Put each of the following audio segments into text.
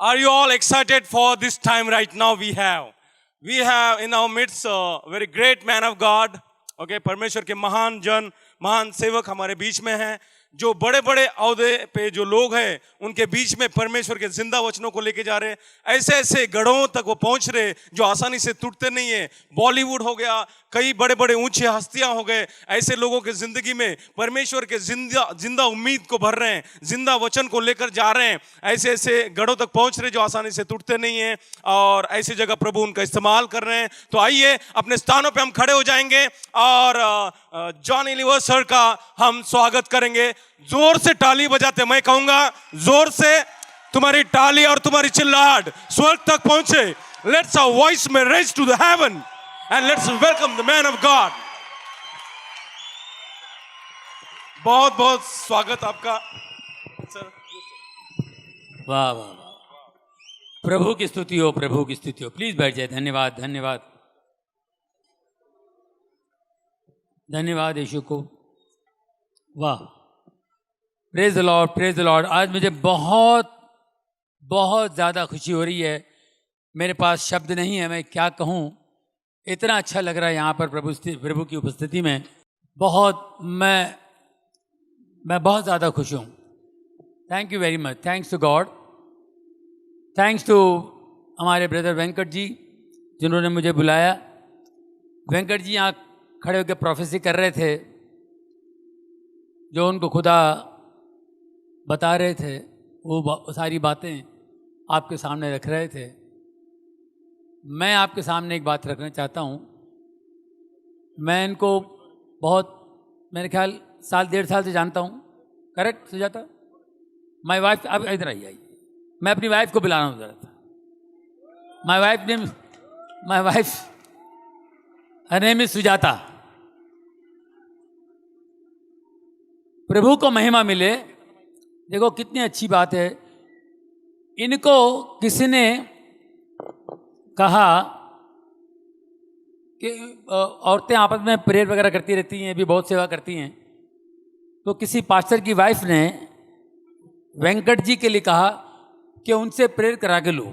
Are you all excited for this time right now we have in our midst a very great man of God. Okay, परमेश्वर के महान जन, महान सेवक हमारे बीच में हैं, जो बड़े बड़े औहदे पे जो लोग हैं उनके बीच में परमेश्वर के जिंदा वचनों को लेके जा रहे हैं। ऐसे ऐसे गढ़ों तक वो पहुंच रहे जो आसानी से टूटते नहीं है। बॉलीवुड हो गया, कई बड़े बड़े ऊंचे हस्तियां हो गए, ऐसे लोगों के जिंदगी में परमेश्वर के जिंदा उम्मीद को भर रहे हैं, जिंदा वचन को लेकर जा रहे हैं। ऐसे ऐसे गढ़ों तक पहुंच रहे जो आसानी से टूटते नहीं है और ऐसी जगह प्रभु उनका इस्तेमाल कर रहे हैं। तो आइए अपने स्थानों पे हम खड़े हो जाएंगे और जॉनी लीवर सर का हम स्वागत करेंगे। जोर से ताली बजाते, मैं कहूंगा जोर से तुम्हारी ताली और तुम्हारी चिल्लाहट स्वर्ग तक पहुंचे। लेट्स आवर वॉइस में raise to the heaven and let's welcome the man of God. बहुत बहुत स्वागत आपका सर। वाह वाह वाह, प्रभु की स्तुति हो, प्रभु की स्तुति हो। प्लीज बैठ जाए। धन्यवाद धन्यवाद धन्यवाद यीशु को। वाह, praise the Lord, praise the Lord. आज मुझे बहुत बहुत ज़्यादा खुशी हो रही है। मेरे पास शब्द नहीं है, मैं क्या कहूँ। इतना अच्छा लग रहा है यहाँ पर प्रभु की उपस्थिति में। मैं बहुत ज़्यादा खुश हूँ। Thank you very much. Thanks to God, thanks to हमारे ब्रदर वेंकट जी जिन्होंने मुझे बुलाया। वेंकट जी यहाँ खड़े होकर प्रोफेसी कर रहे थे, जो उनको खुदा बता रहे थे वो सारी बातें आपके सामने रख रहे थे। मैं आपके सामने एक बात रखना चाहता हूँ। मैं इनको बहुत, मेरे ख्याल साल डेढ़ साल से जानता हूँ। करेक्ट सुजाता? माय वाइफ, अब इधर आई। मैं अपनी वाइफ को बुला रहा हूँ ज़रा। My wife her name is Sujata. प्रभु को महिमा मिले। देखो कितनी अच्छी बात है। इनको किसी ने कहा कि औरतें आपस में प्रेयर वगैरह करती रहती हैं, भी बहुत सेवा करती हैं। तो किसी पास्टर की वाइफ ने वेंकट जी के लिए कहा कि उनसे प्रेयर करा के लो।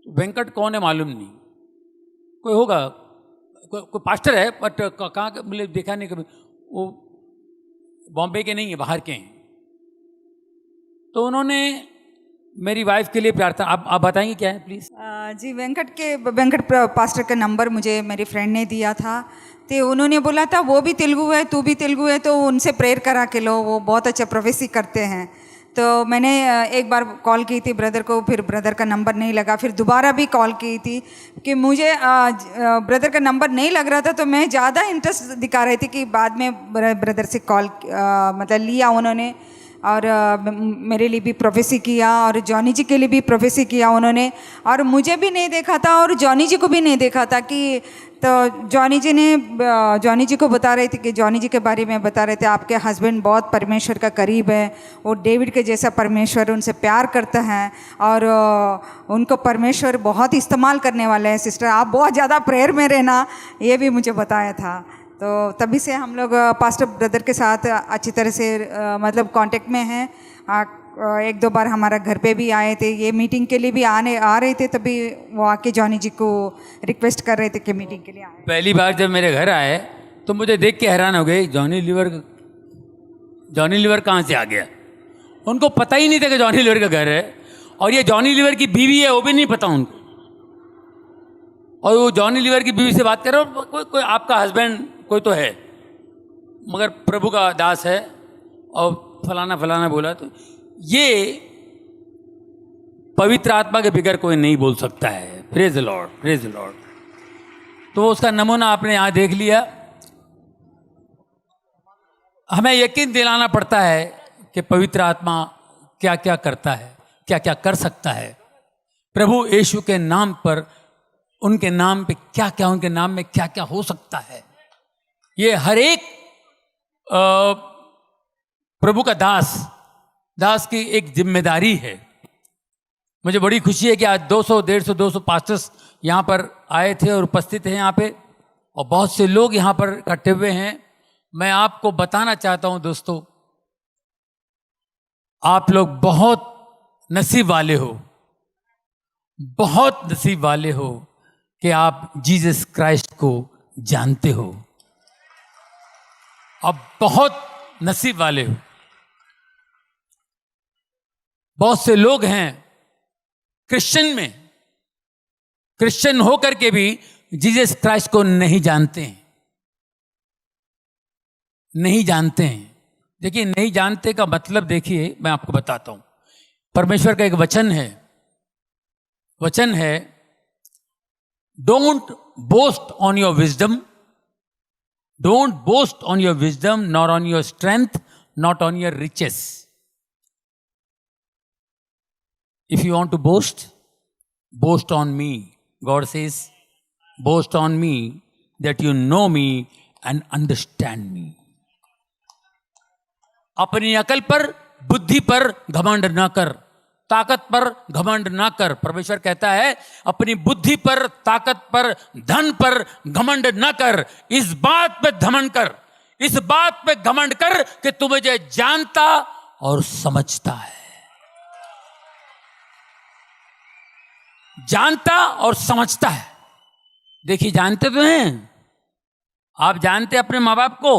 वेंकट कौन है मालूम नहीं, कोई होगा, कोई पास्टर है, बट कहाँ के मुझे देखा नहीं कभी। वो बॉम्बे के नहीं है, बाहर के हैं। तो उन्होंने मेरी वाइफ के लिए प्रार्थना, आप बताएंगे क्या है प्लीज़? जी, वेंकट पास्टर का नंबर मुझे मेरी फ्रेंड ने दिया था। तो उन्होंने बोला था वो भी तेलुगु है, तू भी तेलुगु है, तो उनसे प्रेयर करा के लो, वो बहुत अच्छा प्रोफेसी करते हैं। तो मैंने एक बार कॉल की थी ब्रदर को, फिर ब्रदर का नंबर नहीं लगा। फिर दोबारा भी कॉल की थी कि मुझे ब्रदर का नंबर नहीं लग रहा था। तो मैं ज़्यादा इंटरेस्ट दिखा रही थी कि बाद में ब्रदर से कॉल मतलब लिया उन्होंने, और मेरे लिए भी प्रोफेसी किया और जॉनी जी के लिए भी प्रोफेसी किया उन्होंने। और मुझे भी नहीं देखा था और जॉनी जी को भी नहीं देखा था कि, तो जॉनी जी को बता रहे थे कि जॉनी जी के बारे में बता रहे थे, आपके हस्बैंड बहुत परमेश्वर का करीब है, वो डेविड के जैसा परमेश्वर उनसे प्यार करता है और उनको परमेश्वर बहुत इस्तेमाल करने वाले हैं। सिस्टर आप बहुत ज़्यादा प्रेयर में रहना, ये भी मुझे बताया था। तो तभी से हम लोग पास्टर ब्रदर के साथ अच्छी तरह से मतलब कांटेक्ट में हैं। एक दो बार हमारा घर पे भी आए थे, ये मीटिंग के लिए भी आ रहे थे, तभी वो आके जॉनी जी को रिक्वेस्ट कर रहे थे कि मीटिंग के लिए आए। पहली बार जब मेरे घर आए तो मुझे देख के हैरान हो गए, जॉनी लीवर कहाँ से आ गया। उनको पता ही नहीं था कि जॉनी लीवर का घर है, और ये जॉनी लीवर की बीवी है वो भी नहीं पता उनको। और वो जॉनी लीवर की बीवी से बात कर रहे हो, कोई आपका हस्बैंड कोई तो है, मगर प्रभु का दास है और फलाना फलाना बोला। तो ये पवित्र आत्मा के बिगर कोई नहीं बोल सकता है। Praise the Lord, praise the Lord. तो उसका नमूना आपने यहाँ देख लिया। हमें यकीन दिलाना पड़ता है कि पवित्र आत्मा क्या क्या करता है, क्या क्या कर सकता है। प्रभु यीशु के नाम पर, उनके नाम पे क्या क्या, उनके नाम में क्या क्या हो सकता है। ये हर एक प्रभु का दास की एक जिम्मेदारी है। मुझे बड़ी खुशी है कि आज 200 पास्टर्स यहाँ पर आए थे और उपस्थित हैं यहाँ पे, और बहुत से लोग यहाँ पर इकट्ठे हुए हैं। मैं आपको बताना चाहता हूँ दोस्तों, आप लोग बहुत नसीब वाले हो। बहुत नसीब वाले हो कि आप जीसस क्राइस्ट को जानते हो। आप बहुत नसीब वाले हो। बहुत से लोग हैं क्रिश्चियन होकर के भी जीसस क्राइस्ट को नहीं जानते हैं। देखिए, नहीं जानते का मतलब देखिए, मैं आपको बताता हूं। परमेश्वर का एक वचन है, don't boast on your wisdom, don't boast on your wisdom not on your strength, not on your riches. If you want to boast, boast on me. God says, boast on me that you know me and understand me. अपनी अकल पर, बुद्धि पर घमंड ना कर, ताकत पर घमंड ना कर। परमेश्वर कहता है अपनी बुद्धि पर, ताकत पर, धन पर घमंड ना कर। इस बात पे घमंड कर, इस बात पे घमंड कर कि तू मुझे जानता और समझता है। जानता और समझता है। देखिए, जानते तो हैं आप, जानते अपने माँ बाप को।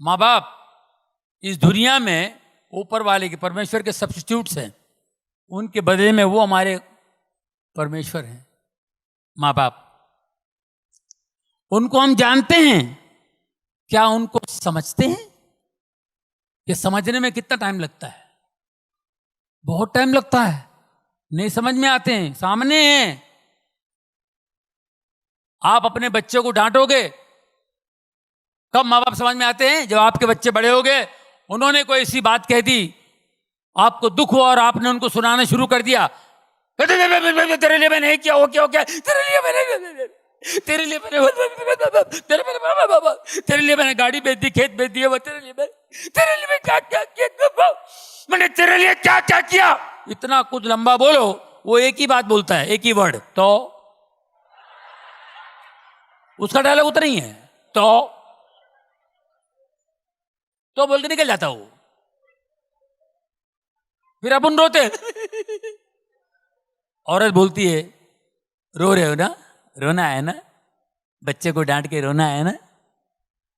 माँ बाप इस दुनिया में ऊपर वाले के, परमेश्वर के सब्स्टिट्यूट्स हैं। उनके बदले में वो हमारे परमेश्वर हैं, माँ बाप। उनको हम जानते हैं, क्या उनको समझते हैं? ये समझने में कितना टाइम लगता है? बहुत टाइम लगता है, नहीं समझ में आते हैं, सामने हैं। आप अपने बच्चे को डांटोगे, कब माँ बाप समझ में आते हैं? जब आपके बच्चे बड़े हो गए, उन्होंने कोई ऐसी बात कह दी, आपको दुख हुआ और आपने उनको सुनाना शुरू कर दिया। तेरे लिए मैंने क्या हो क्या तेरे लिए मैंने गाड़ी बेच दी, खेत बेच दिए, तेरे लिए क्या क्या किया, मैंने तेरे लिए क्या क्या किया। इतना कुछ लंबा बोलो, वो एक ही बात बोलता है, एक ही वर्ड, तो उसका डायलॉग उतना ही है, तो बोल के निकल जाता वो। फिर अपन रोते औरत बोलती है, रो रहे हो ना, रोना है ना, बच्चे को डांट के रोना है ना,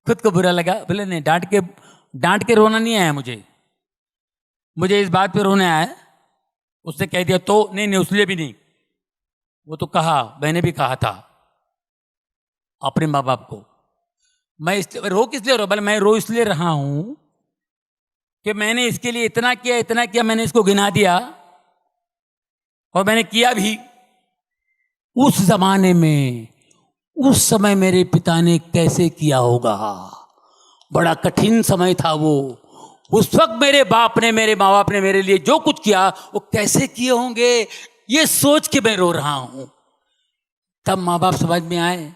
खुद को बुरा लगा। बोले नहीं, डांट के रोना नहीं आया मुझे इस बात पे रोना आया। उसने कह दिया तो नहीं, उसलिए भी नहीं, वो तो कहा, मैंने भी कहा था अपने माँ बाप को। मैं इसलिए रो, किस लिए रो? बोले मैं रो इसलिए रहा हूं कि मैंने इसके लिए इतना किया, मैंने इसको गिना दिया और मैंने किया भी। उस जमाने में, उस समय मेरे पिता ने कैसे किया होगा, बड़ा कठिन समय था वो। उस वक्त मेरे माँ बाप ने मेरे लिए जो कुछ किया वो कैसे किए होंगे, ये सोच के मैं रो रहा हूं। तब माँ बाप समझ में आए,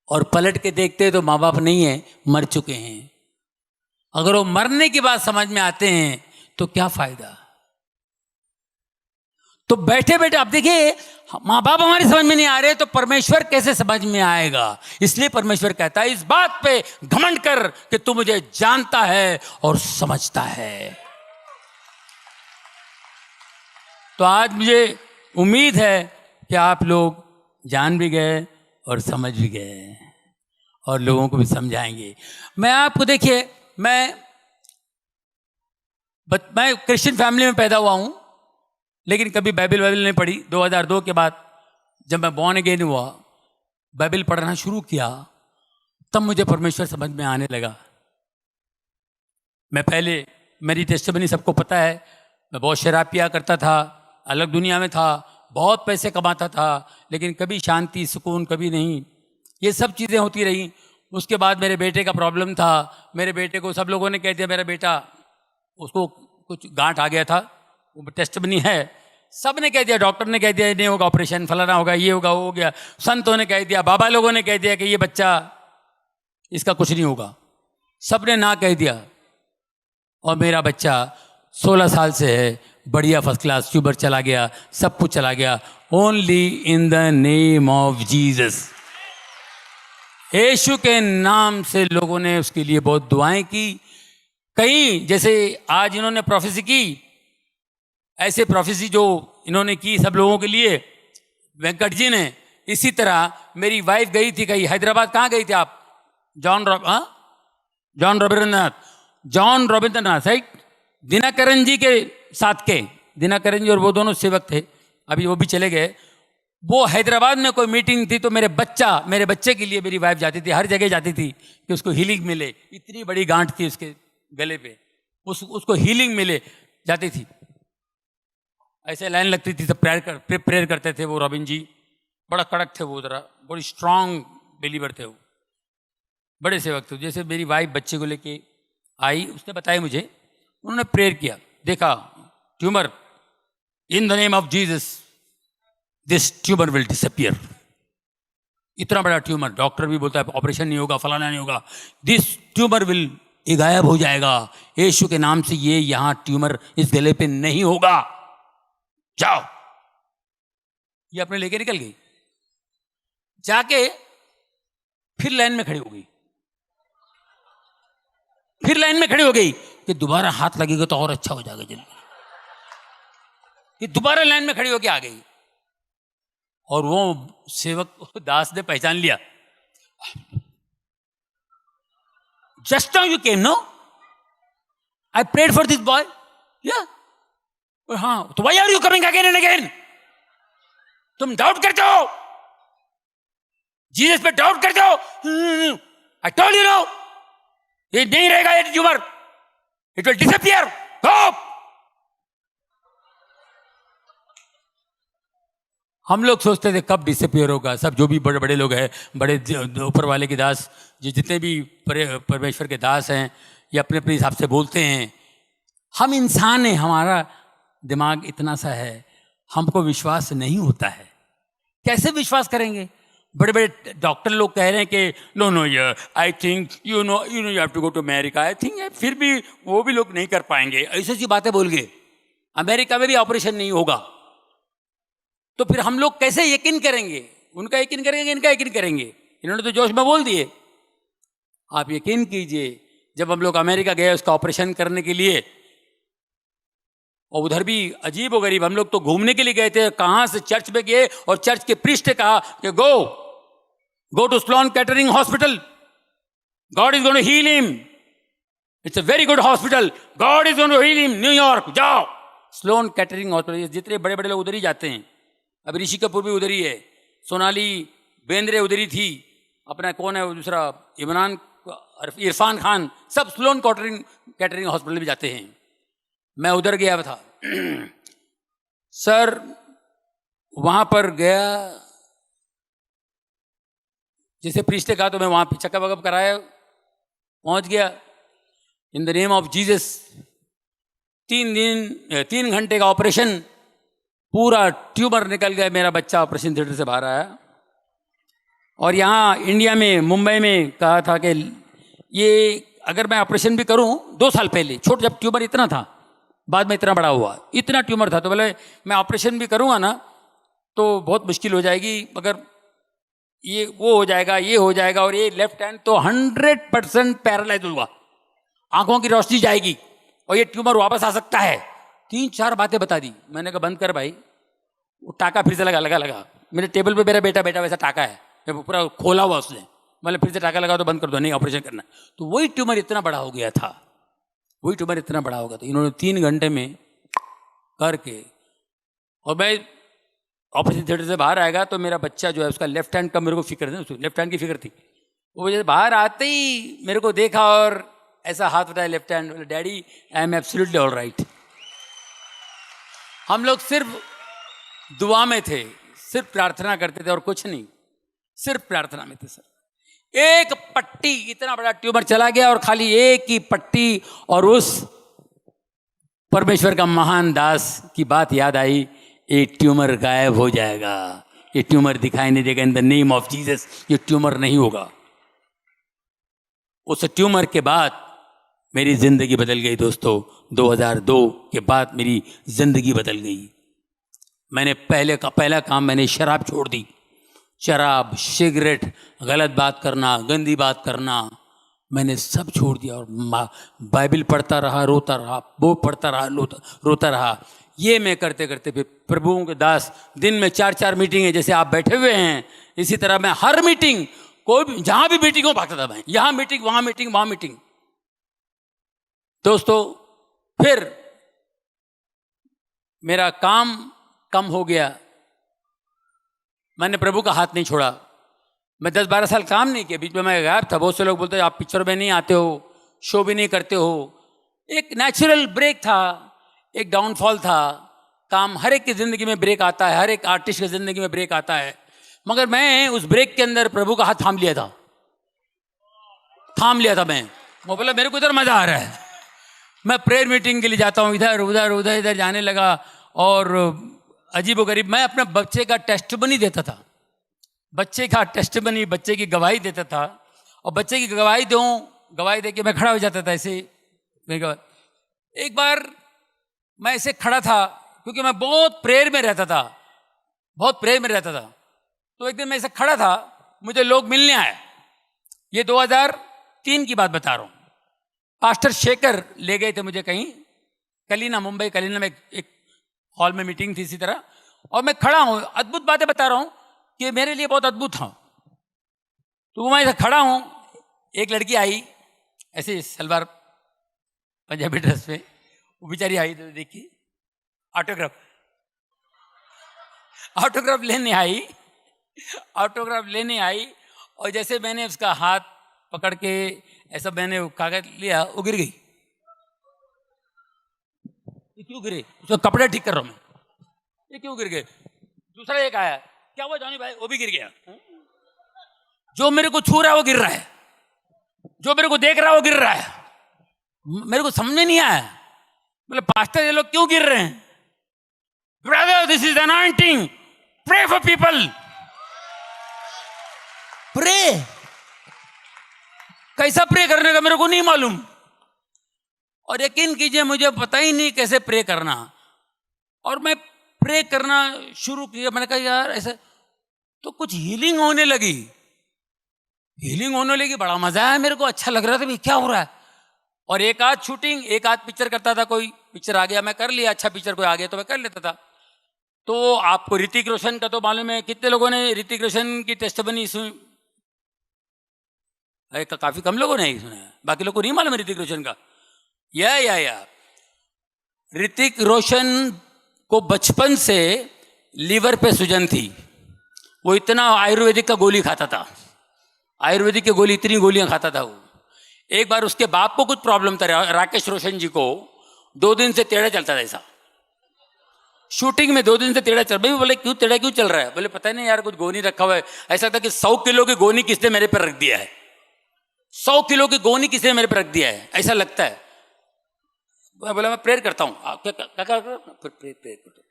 और पलट के देखते तो माँ बाप नहीं है, मर चुके हैं। अगर वो मरने के बाद समझ में आते हैं तो क्या फायदा। तो बैठे बैठे आप देखिए, माँ बाप हमारी समझ में नहीं आ रहे तो परमेश्वर कैसे समझ में आएगा। इसलिए परमेश्वर कहता है इस बात पे घमंड कर कि तू मुझे जानता है और समझता है। तो आज मुझे उम्मीद है कि आप लोग जान भी गए और समझ भी गए और लोगों को भी समझाएंगे। मैं आपको, देखिए, मैं क्रिश्चियन फैमिली में पैदा हुआ हूं, लेकिन कभी बाइबल नहीं पढ़ी। 2002 के बाद जब मैं बॉर्न अगेन हुआ, बाइबल पढ़ना शुरू किया, तब मुझे परमेश्वर समझ में आने लगा। मैं पहले, मेरी टेस्टिमनी सबको पता है, मैं बहुत शराब पिया करता था, अलग दुनिया में था, बहुत पैसे कमाता था, लेकिन कभी शांति सुकून कभी नहीं। ये सब चीज़ें होती रही। उसके बाद मेरे बेटे का प्रॉब्लम था। मेरे बेटे को सब लोगों ने कह दिया, मेरा बेटा, उसको कुछ गांठ आ गया था, वो टेस्टिमनी है, सब ने कह दिया, डॉक्टर ने कह दिया नहीं होगा, ऑपरेशन फलाना होगा, ये होगा, वो हो गया, संतों ने कह दिया, बाबा लोगों ने कह दिया कि ये बच्चा, इसका कुछ नहीं होगा, सब ने ना कह दिया। और मेरा बच्चा 16 साल से है, बढ़िया फर्स्ट क्लास, ट्यूबर चला गया, सब कुछ चला गया, only in the name of Jesus. यीशु के नाम से लोगों ने उसके लिए बहुत दुआएं की। कई, जैसे आज इन्होंने प्रोफेसी की, ऐसे प्रोफेसी जो इन्होंने की सब लोगों के लिए, वेंकट जी ने, इसी तरह मेरी वाइफ गई थी कहीं हैदराबाद। कहाँ गई थी आप? जॉन रविंद्रनाथ राइट, दिनाकरन जी के साथ के, दिनाकरन जी और वो दोनों सेवक थे, अभी वो भी चले गए। वो हैदराबाद में कोई मीटिंग थी तो मेरे बच्चे के लिए मेरी वाइफ जाती थी, हर जगह जाती थी कि उसको हीलिंग मिले। इतनी बड़ी गांठ थी उसके गले पे, उसको हीलिंग मिले, जाती थी। ऐसे लाइन लगती थी, सब प्रेयर करते थे वो रॉबिन जी। बड़ा कड़क थे वो, जरा बड़ी स्ट्रांग बिलीवर थे वो, बड़े सेवक थे। जैसे मेरी वाइफ बच्चे को लेके आई, उसने बताया मुझे, उन्होंने प्रेयर किया, देखा tumour, in the name of Jesus this tumour will disappear. इतना बड़ा ट्यूमर, डॉक्टर भी बोलता है ऑपरेशन नहीं होगा, फलाना नहीं होगा, दिस ट्यूमर विल, ये गायब हो जाएगा यीशु के नाम से, ये यहां ट्यूमर इस गले पे नहीं होगा, जाओ। ये अपने लेके निकल गई, जाके फिर लाइन में खड़ी हो गई, फिर लाइन में खड़ी हो गई कि दोबारा हाथ लगेगा तो और अच्छा हो जाएगा जल्दी। कि दोबारा लाइन में खड़ी होकर आ गई, और वो सेवक दास ने पहचान लिया। Just now you came, no? I prayed for this boy, या? हाँ, तो why are you coming again and again? तुम डाउट करते हो, जीसस पे डाउट करते हो। आई टोल्ड यू नो, ये नहीं रहेगा ये ट्यूमर, इट विल डिसअपियर, गो। हम लोग सोचते थे कब डिसअपियर होगा। सब जो भी बड़े बड़े लोग हैं, बड़े ऊपर वाले के दास, जितने भी परमेश्वर के दास हैं, ये अपने अपने हिसाब से बोलते हैं। हम इंसान हैं, हमारा दिमाग इतना सा है, हमको विश्वास नहीं होता है। कैसे विश्वास करेंगे? बड़े बड़े डॉक्टर लोग कह रहे हैं कि नो नो यार, I think you know you have to go to America, I think, फिर भी वो भी लोग नहीं कर पाएंगे, ऐसी ऐसी बातें बोल गए। अमेरिका में भी ऑपरेशन नहीं होगा, तो फिर हम लोग कैसे यकीन करेंगे? उनका यकीन करेंगे, इनका यकीन करेंगे? इन्होंने तो जोश में बोल दिए। आप यकीन कीजिए, जब हम लोग अमेरिका गए उसका ऑपरेशन करने के लिए, और उधर भी अजीब और गरीब, हम लोग तो घूमने के लिए गए थे, कहां से चर्च में गए और चर्च के प्रीस्ट ने कहा कि go to Sloan Kettering hospital, God is going to heal him, it's a very good hospital, God is going to heal him, New York जाओ। स्लोन कैटरिंग हॉस्पिटल, जितने बड़े बड़े लोग उधर ही जाते हैं। अब ऋषि कपूर भी उधर ही है, सोनाली बेंद्रे उधर ही थी, अपना कौन है वो दूसरा, इरफान खान, सब स्लोन कैटरिंग हॉस्पिटल में जाते हैं। मैं उधर गया था सर, वहां पर गया, जैसे प्रीस्ट ने कहा तो मैं वहां पे चेकअप वकअप कराया, पहुंच गया। इन द नेम ऑफ जीसस, 3 घंटे का ऑपरेशन, पूरा ट्यूमर निकल गया। मेरा बच्चा ऑपरेशन थिएटर से बाहर आया। और यहाँ इंडिया में, मुंबई में कहा था कि ये अगर मैं ऑपरेशन भी करूं, 2 साल पहले छोटा, जब ट्यूमर इतना था, बाद में इतना बड़ा हुआ, इतना ट्यूमर था, तो बोले मैं ऑपरेशन भी करूंगा ना तो बहुत मुश्किल हो जाएगी, मगर ये वो हो जाएगा, ये हो जाएगा। और ये लेफ्ट हैंड तो 100% पैरालाइज हुआ, आंखों की रोशनी जाएगी और ये ट्यूमर वापस आ सकता है। 3-4 बातें बता दी। मैंने कहा बंद कर भाई। वो टाका फिर से लगा मेरे टेबल पे, मेरा बेटा वैसा टाका है, पूरा खोला हुआ उसने। मतलब फिर से टाका लगा तो बंद कर दो, नहीं ऑपरेशन करना। तो वही ट्यूमर इतना बड़ा हो गया था, वही ट्यूमर इतना बड़ा हो गया था। इन्होंने 3 घंटे में करके, और मैं ऑपरेशन थिएटर से बाहर आएगा तो मेरा बच्चा जो है, उसका लेफ्ट हैंड का मेरे को फिक्र थी, लेफ्ट हैंड की फिक्र थी। वो जैसे बाहर आते ही मेरे को देखा और ऐसा हाथ उठाया left hand, daddy I am absolutely all right. हम लोग सिर्फ दुआ में थे, सिर्फ प्रार्थना करते थे और कुछ नहीं, सिर्फ प्रार्थना में थे सर। एक पट्टी, इतना बड़ा ट्यूमर चला गया और खाली एक ही पट्टी, और उस परमेश्वर का महान दास की बात याद आई, ये ट्यूमर गायब हो जाएगा, ये ट्यूमर दिखाई नहीं देगा, इन द नेम ऑफ जीसस ये ट्यूमर नहीं होगा। उस ट्यूमर के बाद मेरी जिंदगी बदल गई दोस्तों। 2002 के बाद मेरी जिंदगी बदल गई। मैंने पहला काम, मैंने शराब छोड़ दी। शराब, सिगरेट, गलत बात करना, गंदी बात करना, मैंने सब छोड़ दिया। और बाइबल पढ़ता रहा, रोता रहा, वो पढ़ता रहा, रोता रहा। ये मैं करते करते फिर प्रभुओं के दास दिन में 4-4 मीटिंग है, जैसे आप बैठे हुए हैं इसी तरह मैं हर मीटिंग, कोई भी जहां भी मीटिंग हो भागता था मैं, यहां मीटिंग वहां मीटिंग वहां मीटिंग। दोस्तों फिर मेरा काम कम हो गया, मैंने प्रभु का हाथ नहीं छोड़ा। मैं 10-12 साल काम नहीं किया, बीच में मैं गायब था। बहुत से लोग बोलते आप पिक्चर में नहीं आते हो, शो भी नहीं करते हो। एक नेचुरल ब्रेक था, एक डाउनफॉल था। काम हर एक की ज़िंदगी में ब्रेक आता है, हर एक आर्टिस्ट की ज़िंदगी में ब्रेक आता है। मगर मैं उस ब्रेक के अंदर प्रभु का हाथ थाम लिया था, मैं बोला मेरे को इधर मज़ा आ रहा है। मैं प्रेयर मीटिंग के लिए जाता हूँ, इधर उधर उधर इधर जाने लगा। और अजीबोगरीब मैं अपने बच्चे का टेस्टमनी देता था, बच्चे की गवाही देता था। और बच्चे की गवाही दे के मैं खड़ा हो जाता था ऐसे। एक बार मैं ऐसे खड़ा था क्योंकि मैं बहुत प्रेयर में रहता था। तो एक दिन मैं ऐसे खड़ा था, मुझे लोग मिलने आए। ये 2003 की बात बता रहा हूँ। पास्टर शेखर ले गए थे मुझे कहीं मुंबई कलीना में, एक हॉल में मीटिंग थी इसी तरह। और मैं खड़ा हूँ, अद्भुत बातें बता रहा हूँ कि मेरे लिए बहुत अद्भुत था। तो मैं ऐसे खड़ा हूँ, एक लड़की आई ऐसे सलवार पंजाबी ड्रेस में, वो बेचारी आई तो देखिए ऑटोग्राफ लेने आई। और जैसे मैंने उसका हाथ पकड़ के ऐसा मैंने कागज लिया, वो गिर गई। ये क्यों गिरे? उसका कपड़ा ठीक कर रहा हूं मैं, ये क्यों गिर गए? दूसरा एक आया, क्या हुआ जॉनी भाई? वो भी गिर गया। जो मेरे को छू रहा है वो गिर रहा है, जो मेरे को देख रहा है वो गिर रहा है। मेरे को समझ में नहीं आया, बोले पास्टर ये लोग क्यों गिर रहे हैं? Brother this is anointing, pray for people. Pray कैसा प्रे करने का मेरे को नहीं मालूम। और यकीन कीजिए मुझे पता ही नहीं कैसे प्रे करना। और मैं प्रे करना शुरू किया, मैंने कहा यार ऐसे तो कुछ हीलिंग होने लगी, बड़ा मजा आया मेरे को, अच्छा लग रहा था भाई क्या हो रहा है। और एक आध शूटिंग, एक आध पिक्चर करता था, कोई पिक्चर आ गया मैं कर लिया, अच्छा पिक्चर कोई आ गया तो मैं कर लेता था। तो आपको ऋतिक रोशन का तो मालूम है, कितने लोगों ने ऋतिक रोशन की टेस्टिमनी सुनी? काफी कम लोगों ने सुना है, बाकी लोगों को नहीं मालूम है ऋतिक रोशन का। या ऋतिक रोशन को बचपन से लीवर पे सूजन थी। वो इतना आयुर्वेदिक का गोली खाता था, आयुर्वेदिक की गोली, इतनी गोलियां खाता था वो। एक बार उसके बाप को कुछ प्रॉब्लम था, राकेश रोशन जी को 2 दिन से टेढ़ा चलता था ऐसा। शूटिंग में 2 दिन से टेढ़ा चल, भाई बोले क्यों टेढ़ा क्यों चल रहा है? बोले पता नहीं यार कुछ गोनी रखा हुआ है। ऐसा था कि 100 किलो की गोनी किसने मेरे पर रख दिया है, 100 किलो की गोनी किसने मेरे पर रख दिया है, ऐसा लगता है। बोला मैं प्रेयर करता हूँ। क्या फिर प्रेयर करता हूँ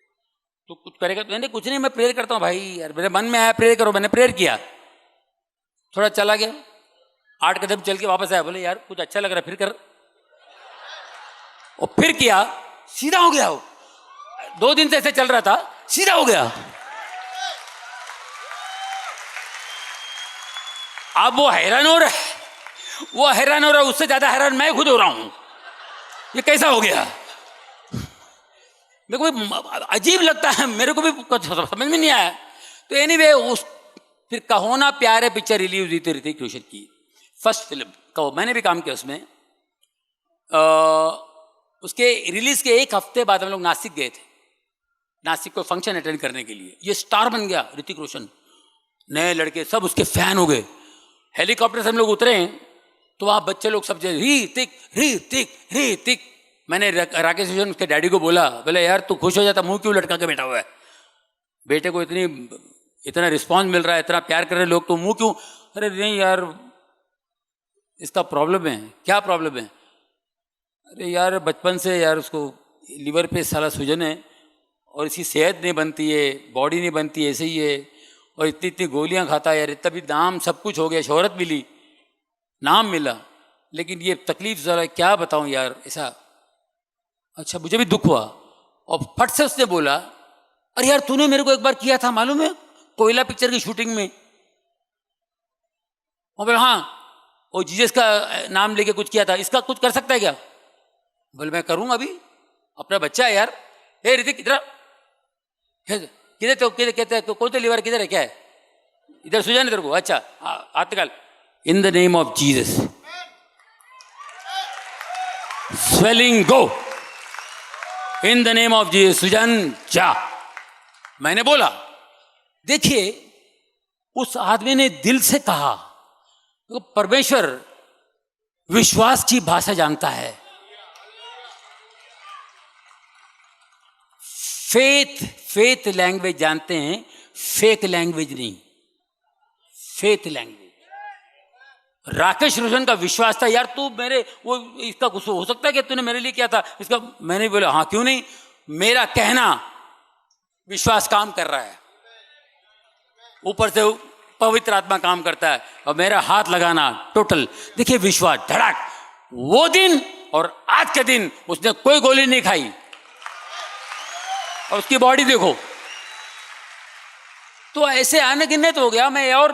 तो कुछ करेगा? तो कुछ नहीं, मैं प्रेयर करता हूँ भाई यार, मेरे मन में आया प्रेयर करो। मैंने प्रेयर किया, थोड़ा चला गया, 8 कदम चल के वापस आया। बोले यार कुछ अच्छा लग रहा है, फिर कर। और फिर किया, सीधा हो गया वो। 2 दिन से ऐसे चल रहा था, सीधा हो गया। अब वो हैरान हो रहा है, उससे ज्यादा हैरान मैं खुद हो रहा हूं, ये कैसा हो गया? मेरे को अजीब लगता है, मेरे को भी कुछ समझ में नहीं आया। तो एनीवे फिर कहो ना प्यार है पिक्चर रिलीज हुई थी ऋतिक रोशन की, फर्स्ट फिल्म कहो, मैंने भी काम किया उसमें। उसके रिलीज के 1 हफ्ते बाद हम लोग नासिक गए थे, नासिक को फंक्शन अटेंड करने के लिए। ये स्टार बन गया ऋतिक रोशन, नए लड़के सब उसके फैन हो गए। हेलीकॉप्टर से हम लोग उतरे तो वहाँ बच्चे लोग सब ऋतिक ऋतिक ऋतिक। मैंने राकेश रोशन उसके डैडी को बोला, बोले यार तू खुश हो जाता, मुंह क्यों लटका के बैठा हुआ है? बेटे को इतना रिस्पॉन्स मिल रहा है, इतना प्यार कर रहे लोग, तो मुंह क्यों? अरे नहीं यार इसका प्रॉब्लम है। क्या प्रॉब्लम है? अरे यार बचपन से यार उसको लीवर पे सारा सूजन है और इसकी सेहत नहीं बनती है, बॉडी नहीं बनती, ऐसे ही है। और इतनी इतनी गोलियां खाता है यार, इतना भी नाम सब कुछ हो गया, शोहरत मिली, नाम मिला, लेकिन ये तकलीफ ज़रा क्या बताऊं यार ऐसा। अच्छा मुझे भी दुख हुआ। और फट से उसने बोला, अरे यार तूने मेरे को एक बार किया था मालूम है, कोयला पिक्चर की शूटिंग में। और बोला हाँ, और जीसस का नाम लेके कुछ किया था, इसका कुछ कर सकता है क्या? बोले मैं करूँगा, अभी अपना बच्चा है यार, हे ऋतिक इधर किधर, तो किधर कहते हैं, कौन सा लीवर किधर है, क्या है, इधर सुझाने तेरे को, अच्छा हाथ निकाल, in the name of Jesus, swelling go, in the name of Jesus, सुजन जा। मैंने बोला, देखिए उस आदमी ने दिल से कहा, तो परमेश्वर विश्वास की भाषा जानता है, फेथ लैंग्वेज जानते हैं, फेक लैंग्वेज नहीं, फेथ लैंग्वेज। राकेश रोशन का विश्वास था, यार तू मेरे वो इसका कुछ हो सकता है कि तूने मेरे लिए किया था इसका, मैंने बोला हाँ क्यों नहीं, मेरा कहना विश्वास काम कर रहा है, ऊपर से पवित्र आत्मा काम करता है, और मेरा हाथ लगाना टोटल, देखिए विश्वास धड़ाक। वो दिन और आज के दिन उसने कोई गोली नहीं खाई, और उसकी बॉडी देखो। तो ऐसे अनगिनत हो गया। मैं और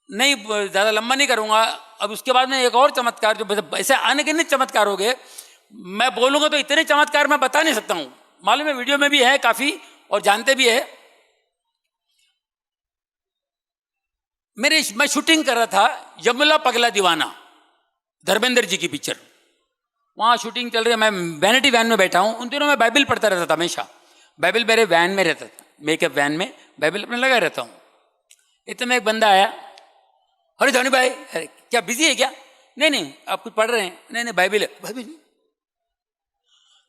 नहीं ज़्यादा लंबा नहीं करूँगा। अब उसके बाद में एक और चमत्कार, जो ऐसे अनगिनत चमत्कार हो गए, मैं बोलूँगा तो इतने चमत्कार मैं बता नहीं सकता हूँ, मालूम है वीडियो में भी है काफ़ी और जानते भी है। मैं शूटिंग कर रहा था यमुला पगला दीवाना, धर्मेंद्र जी की पिक्चर, वहाँ शूटिंग चल रही है। मैं वैनिटी वैन में बैठा हूँ, उन दिनों मैं बाइबल पढ़ता रहता था, हमेशा बाइबल मेरे वैन में रहता था, मेकअप वैन में बाइबल अपने लगा रहता हूँ। इतने में एक बंदा आया, अरे धोनी भाई, अरे क्या बिजी है क्या? नहीं नहीं आप कुछ पढ़ रहे हैं? नहीं नहीं बाइबल है। बाइबल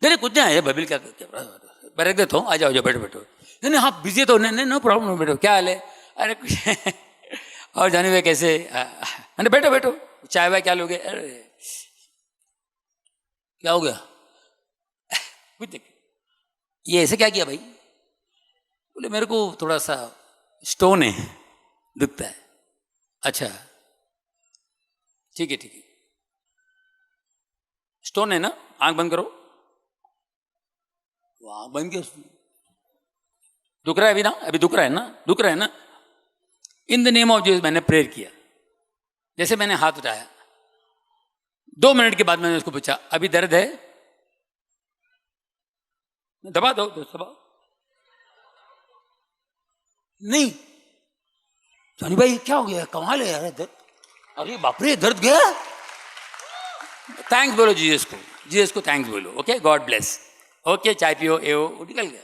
नहीं कुछ नहीं है, बाइबल क्या रख देता हूँ, आ जाओ जाओ बैठो बैठो। नहीं नहीं हाँ बिजी तो नहीं, नो प्रॉब्लम, बैठो, क्या हाल है? अरे कुछ और जानी भाई कैसे? अरे बैठो बैठो, चाय वाय क्या लोगे? अरे क्या हो गया? कुछ नहीं, ये ऐसे क्या किया भाई? बोले मेरे को थोड़ा सा स्टोन है, दुखता है। अच्छा ठीक है ठीक है, स्टोन है ना, आंख बंद करो। वो आंख बंद किया, दुख रहा है अभी ना, अभी दुख रहा है ना, दुख रहा है ना। इन द नेम ऑफ जीसस मैंने प्रेयर किया, जैसे मैंने हाथ उठाया 2 मिनट के बाद मैंने उसको पूछा अभी दर्द है? दबा दो, दबाओ। नहीं सोनी भाई क्या हो गया, कमाल है यार दर्द, अरे बाप रे दर्द गया। थैंक्स बोलो जीसस को, जीसस को थैंक्स बोलो। Okay God bless. ओके चाय पियो, ए वो निकल गया,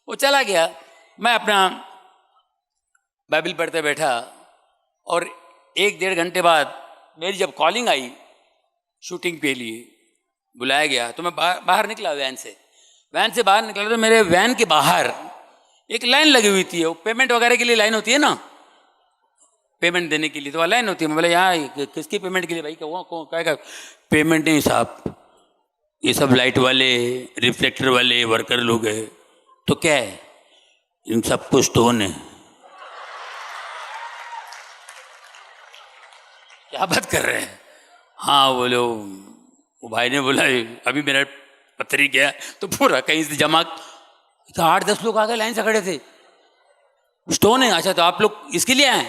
वो चला गया। मैं अपना बाइबल पढ़ते बैठा, और 1-1.5 घंटे बाद मेरी जब कॉलिंग आई शूटिंग के लिए बुलाया गया, तो मैं बाहर निकला वैन से बाहर निकला, तो मेरे वैन के बाहर एक लाइन लगी हुई थी। वो पेमेंट वगैरह के लिए लाइन होती है ना, पेमेंट देने के लिए तो लाइन होती है। मैं बोला यहाँ किसकी पेमेंट के लिए भाई? क्या पेमेंट नहीं साहब, ये सब लाइट वाले रिफ्लेक्टर वाले वर्कर लोग हैं। तो क्या है? इन सबको स्टोन है। क्या बात कर रहे हैं? हाँ बोलो, वो भाई ने बोला अभी मेरा पत्री गया, तो पूरा कहीं से जमा, तो 8-10 लोग आगे लाइन से खड़े थे, स्टोन है। अच्छा तो आप लोग इसके लिए आए?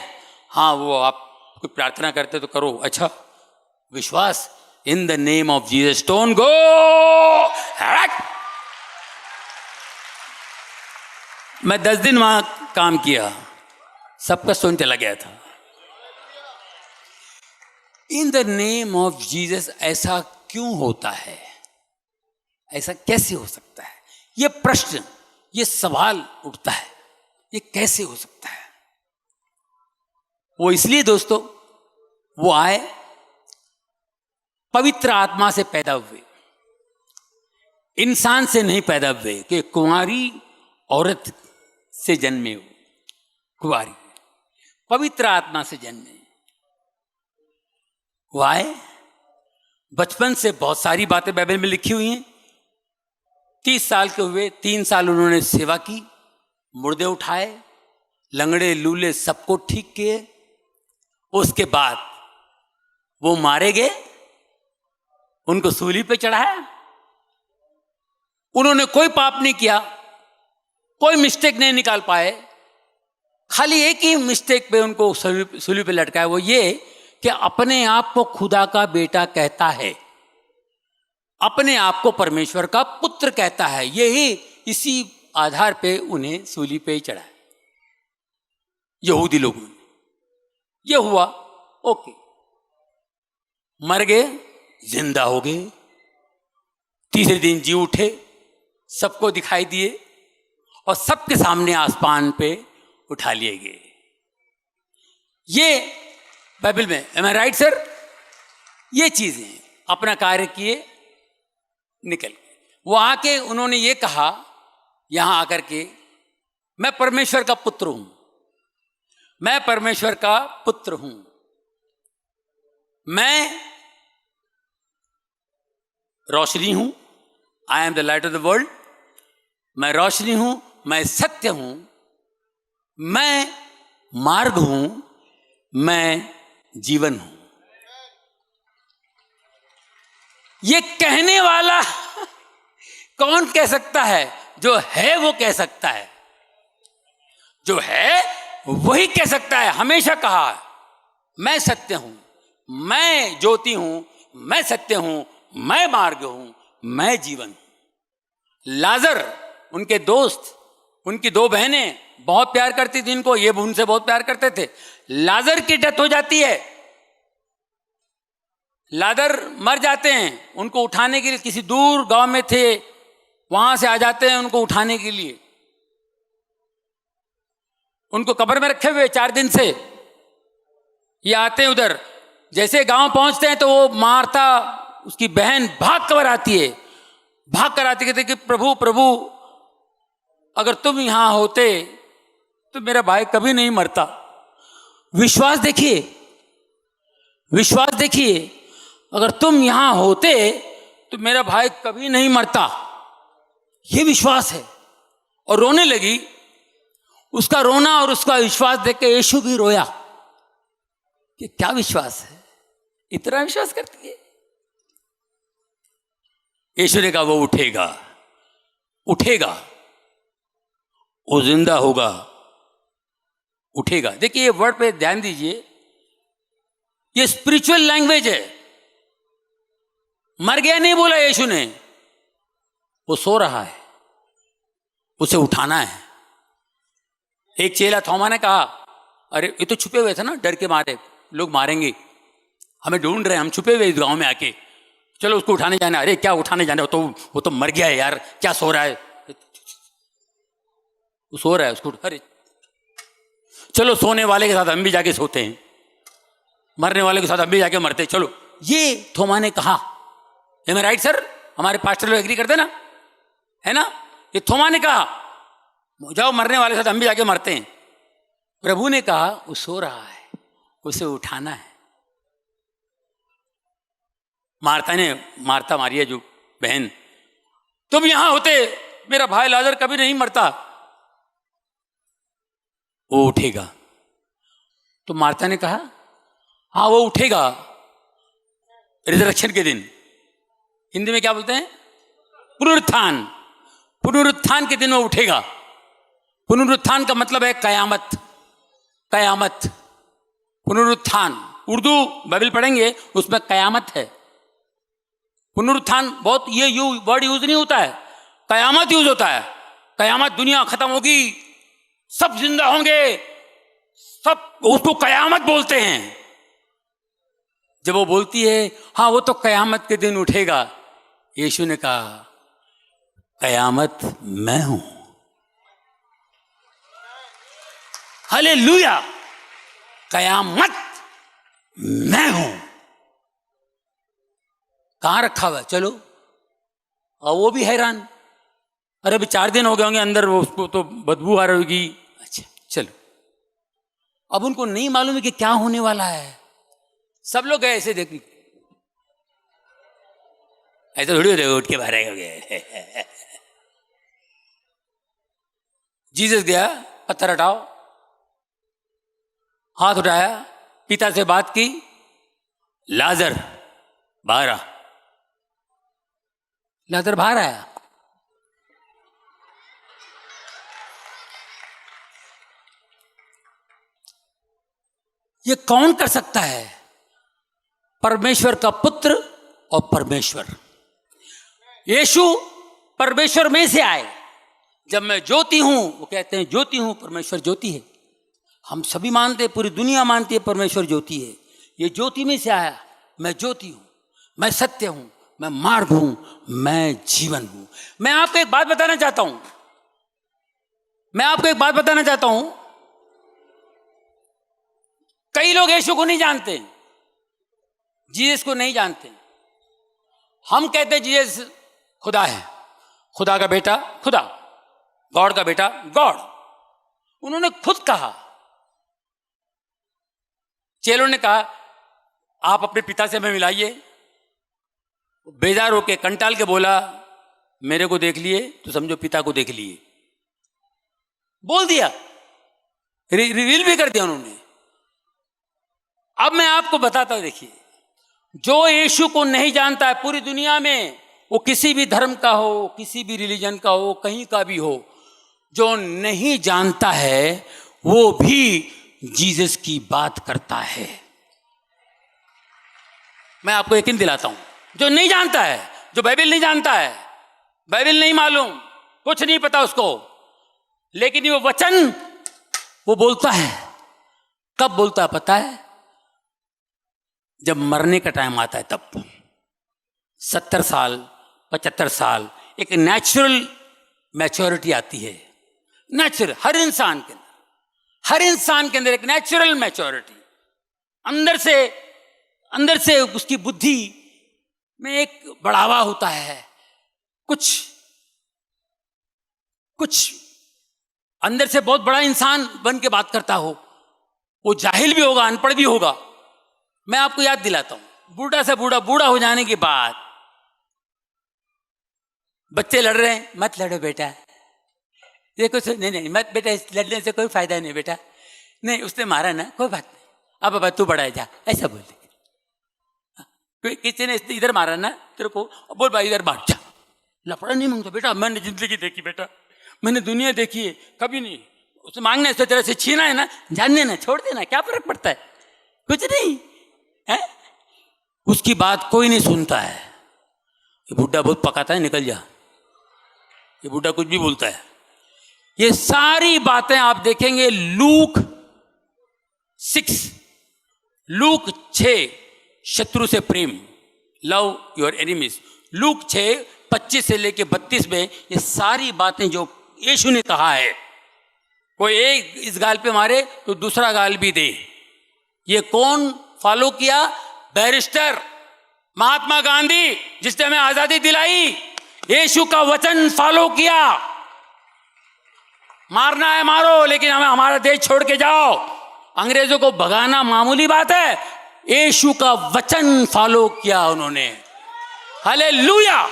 हाँ वो आप कोई प्रार्थना करते तो करो। अच्छा विश्वास, in the name of Jesus stone go. मैं 10 दिन वहां काम किया, सबका स्टोन चला गया था। इन द नेम ऑफ जीसस ऐसा क्यों होता है? ऐसा कैसे हो सकता है? ये प्रश्न, ये सवाल उठता है, ये कैसे हो सकता है? वो इसलिए दोस्तों, वो आए पवित्र आत्मा से पैदा हुए, इंसान से नहीं पैदा हुए कि कुंवारी औरत से जन्मे हो, कुंवारी पवित्र आत्मा से जन्मे। वो आए, बचपन से बहुत सारी बातें बाइबल में लिखी हुई हैं। 30 साल के हुए, 3 साल उन्होंने सेवा की, मुर्दे उठाए, लंगड़े लूले सबको ठीक किए। उसके बाद वो मारे गए, उनको सूली पे चढ़ाया। उन्होंने कोई पाप नहीं किया, कोई मिस्टेक नहीं निकाल पाए। खाली एक ही मिस्टेक पे उनको सूली पे लटकाया, वो ये कि अपने आप को खुदा का बेटा कहता है। अपने आप को परमेश्वर का पुत्र कहता है। यही इसी आधार पे उन्हें सूली पे चढ़ाया यहूदी लोगों ने। ये हुआ, ओके, मर गए, जिंदा हो गए, तीसरे दिन जी उठे, सबको दिखाई दिए और सबके सामने आसमान पे उठा लिए गए। ये बाइबल में, एम आई राइट सर? ये चीजें अपना कार्य किए, निकल गए। वो आके उन्होंने ये कहा यहां आकर के, मैं परमेश्वर का पुत्र हूं, मैं परमेश्वर का पुत्र हूं, मैं रोशनी हूं, I am the light of the world, मैं रोशनी हूं, मैं सत्य हूं, मैं मार्ग हूं, मैं जीवन हूं। ये कहने वाला कौन कह सकता है? जो है वो कह सकता है, जो है वही कह सकता है। हमेशा कहा मैं सत्य हूं, मैं ज्योति हूं, मैं सत्य हूं, मैं मार्ग हूं, मैं जीवन हूं। लाजर, उनके दोस्त, उनकी दो बहनें बहुत प्यार करती थी इनको, ये उनसे बहुत प्यार करते थे। लाजर की डेथ हो जाती है, लाजर मर जाते हैं, उनको उठाने के लिए किसी दूर गांव में थे, वहां से आ जाते हैं उनको उठाने के लिए। उनको कब्र में रखे हुए 4 दिन से ये आते हैं उधर। जैसे गांव पहुंचते हैं तो वो मार्था, उसकी बहन, भाग कर आती है, भाग कर आती, कहते कि प्रभु प्रभु, अगर तुम यहां होते तो मेरा भाई कभी नहीं मरता। विश्वास देखिए, विश्वास देखिए, अगर तुम यहां होते तो मेरा भाई कभी नहीं मरता। ये विश्वास है। और रोने लगी। उसका रोना और उसका विश्वास देख के यीशु भी रोया कि क्या विश्वास है, इतना विश्वास करती है। यीशु ने कहा वो उठेगा, उठेगा, वो जिंदा होगा, उठेगा। देखिए ये वर्ड पे ध्यान दीजिए, ये स्पिरिचुअल लैंग्वेज है। मर गया नहीं बोला यीशु ने, वो सो रहा है, उसे उठाना है। एक चेला थोमा ने कहा, अरे ये तो छुपे हुए थे ना, डर के मारे, लोग मारेंगे, हमें ढूंढ रहे हैं, हम छुपे हुए इस गांव में आके, चलो उसको उठाने जाना। अरे क्या उठाने जाना, वो तो मर गया है यार, क्या सो रहा है, वो सो रहा है, उसको अरे चलो सोने वाले के साथ हम भी जाके सोते हैं, मरने वाले के साथ हम भी जाके मरते, चलो। ये थोमा ने कहा। एम आई राइट सर? हमारे पास्टर लोग एग्री करते ना, है ना? ये थोमा ने कहा जाओ मरने वाले के साथ हम भी जाके मरते हैं। प्रभु ने कहा वो सो रहा है, उसे उठाना है। मार्था मारिया जो बहन, तुम यहां होते मेरा भाई लाजर कभी नहीं मरता, वो उठेगा। तो मार्था ने कहा हाँ वो उठेगा रिजरेक्शन के दिन। हिंदी में क्या बोलते हैं? पुनरुत्थान। पुनरुत्थान के दिन वो उठेगा। पुनरुत्थान का मतलब है कयामत, कयामत, पुनरुत्थान। उर्दू बाइबल पढ़ेंगे उसमें कयामत है। पुनरुत्थान बहुत ये वर्ड यूज नहीं होता है, कयामत यूज होता है। कयामत, दुनिया खत्म होगी, सब जिंदा होंगे, सब, उसको कयामत बोलते हैं। जब वो बोलती है हाँ वो तो कयामत के दिन उठेगा, यीशु ने कहा कयामत मैं हूं। हालेलुया, कयामत मैं हूं। कहां रखा हुआ? चलो। और वो भी हैरान, अरे अभी 4 दिन हो गए होंगे अंदर, वो उसको तो बदबू आ रही होगी। अच्छा चलो। अब उनको नहीं मालूम है कि क्या होने वाला है। सब लोग गए ऐसे देखने, ऐसे थोड़ी होते उठ के बाहर हो गए। जीसस गया, पत्थर हटाओ, हाथ उठाया, पिता से बात की, लाजर बाहर आ। लाजर बाहर आया। ये कौन कर सकता है? परमेश्वर का पुत्र और परमेश्वर। यीशु परमेश्वर में से आए। जब मैं ज्योति हूं, वो कहते हैं ज्योति हूं, परमेश्वर ज्योति है। हम सभी मानते हैं, पूरी दुनिया मानती है परमेश्वर ज्योति है। ये ज्योति में से आया, मैं ज्योति हूं, मैं सत्य हूं, मैं मार्ग हूं, मैं जीवन हूं। मैं आपको एक बात बताना चाहता हूं, कई लोग यीशु को नहीं जानते, जीसस को नहीं जानते। हम कहते हैं जीसस खुदा है, खुदा का बेटा खुदा, गॉड का बेटा गॉड। उन्होंने खुद कहा, चेलों ने कहा आप अपने पिता से हमें मिलाइए। बेजार होके कंटाल के बोला मेरे को देख लिए तो समझो पिता को देख लिए, बोल दिया, रिवील भी कर दिया उन्होंने। अब मैं आपको बताता हूं, देखिए, जो यीशु को नहीं जानता है पूरी दुनिया में, वो किसी भी धर्म का हो, किसी भी रिलीजन का हो, कहीं का भी हो, जो नहीं जानता है वो भी जीसस की बात करता है। मैं आपको यकीन दिलाता हूं, जो नहीं जानता है, जो बाइबल नहीं जानता है, बाइबल नहीं मालूम, कुछ नहीं पता उसको, लेकिन वो वचन वो बोलता है। कब बोलता है पता है? जब मरने का टाइम आता है तब। 70 साल 75 साल एक नेचुरल मैच्योरिटी आती है, नेचुरल, हर इंसान के अंदर एक नेचुरल मैच्योरिटी, अंदर से उसकी बुद्धि में एक बढ़ावा होता है। कुछ अंदर से बहुत बड़ा इंसान बन के बात करता हो, वो जाहिल भी होगा, अनपढ़ भी होगा। मैं आपको याद दिलाता हूं, बूढ़ा से बूढ़ा हो जाने के बाद बच्चे लड़ रहे हैं, मत लड़ो बेटा, देखो नहीं मत बेटा, लड़ने से कोई फायदा नहीं बेटा, नहीं उसने मारा ना, कोई बात नहीं, अब बाबा तू बड़ा है जा, ऐसा बोल दे। किसी ने इधर मारा ना तेरे को, बोल भाई इधर बांट जा, लफड़ा नहीं मांगता बेटा, मैंने जिंदगी देखी बेटा, मैंने दुनिया देखी है, कभी नहीं उससे मांगना है, तेरे से छीना है ना, जानने ना, छोड़ देना, क्या फर्क पड़ता है, कुछ नहीं है। उसकी बात कोई नहीं सुनता है। ये बुढ़ा बहुत पकाता है, निकल जा, ये बुढ़ा कुछ भी बोलता है। ये सारी बातें आप देखेंगे लूक 6 शत्रु से प्रेम, लव योर एनिमीज, लूक 6:25 से लेके 32 में ये सारी बातें जो यीशु ने कहा है, कोई एक इस गाल पे मारे तो दूसरा गाल भी दे। ये कौन फॉलो किया? बैरिस्टर महात्मा गांधी, जिसने हमें आजादी दिलाई, यीशु का वचन फॉलो किया। मारना है मारो, लेकिन हमें हमारा देश छोड़ के जाओ। अंग्रेजों को भगाना मामूली बात है, यीशु का वचन फॉलो किया उन्होंने। हालेलुया।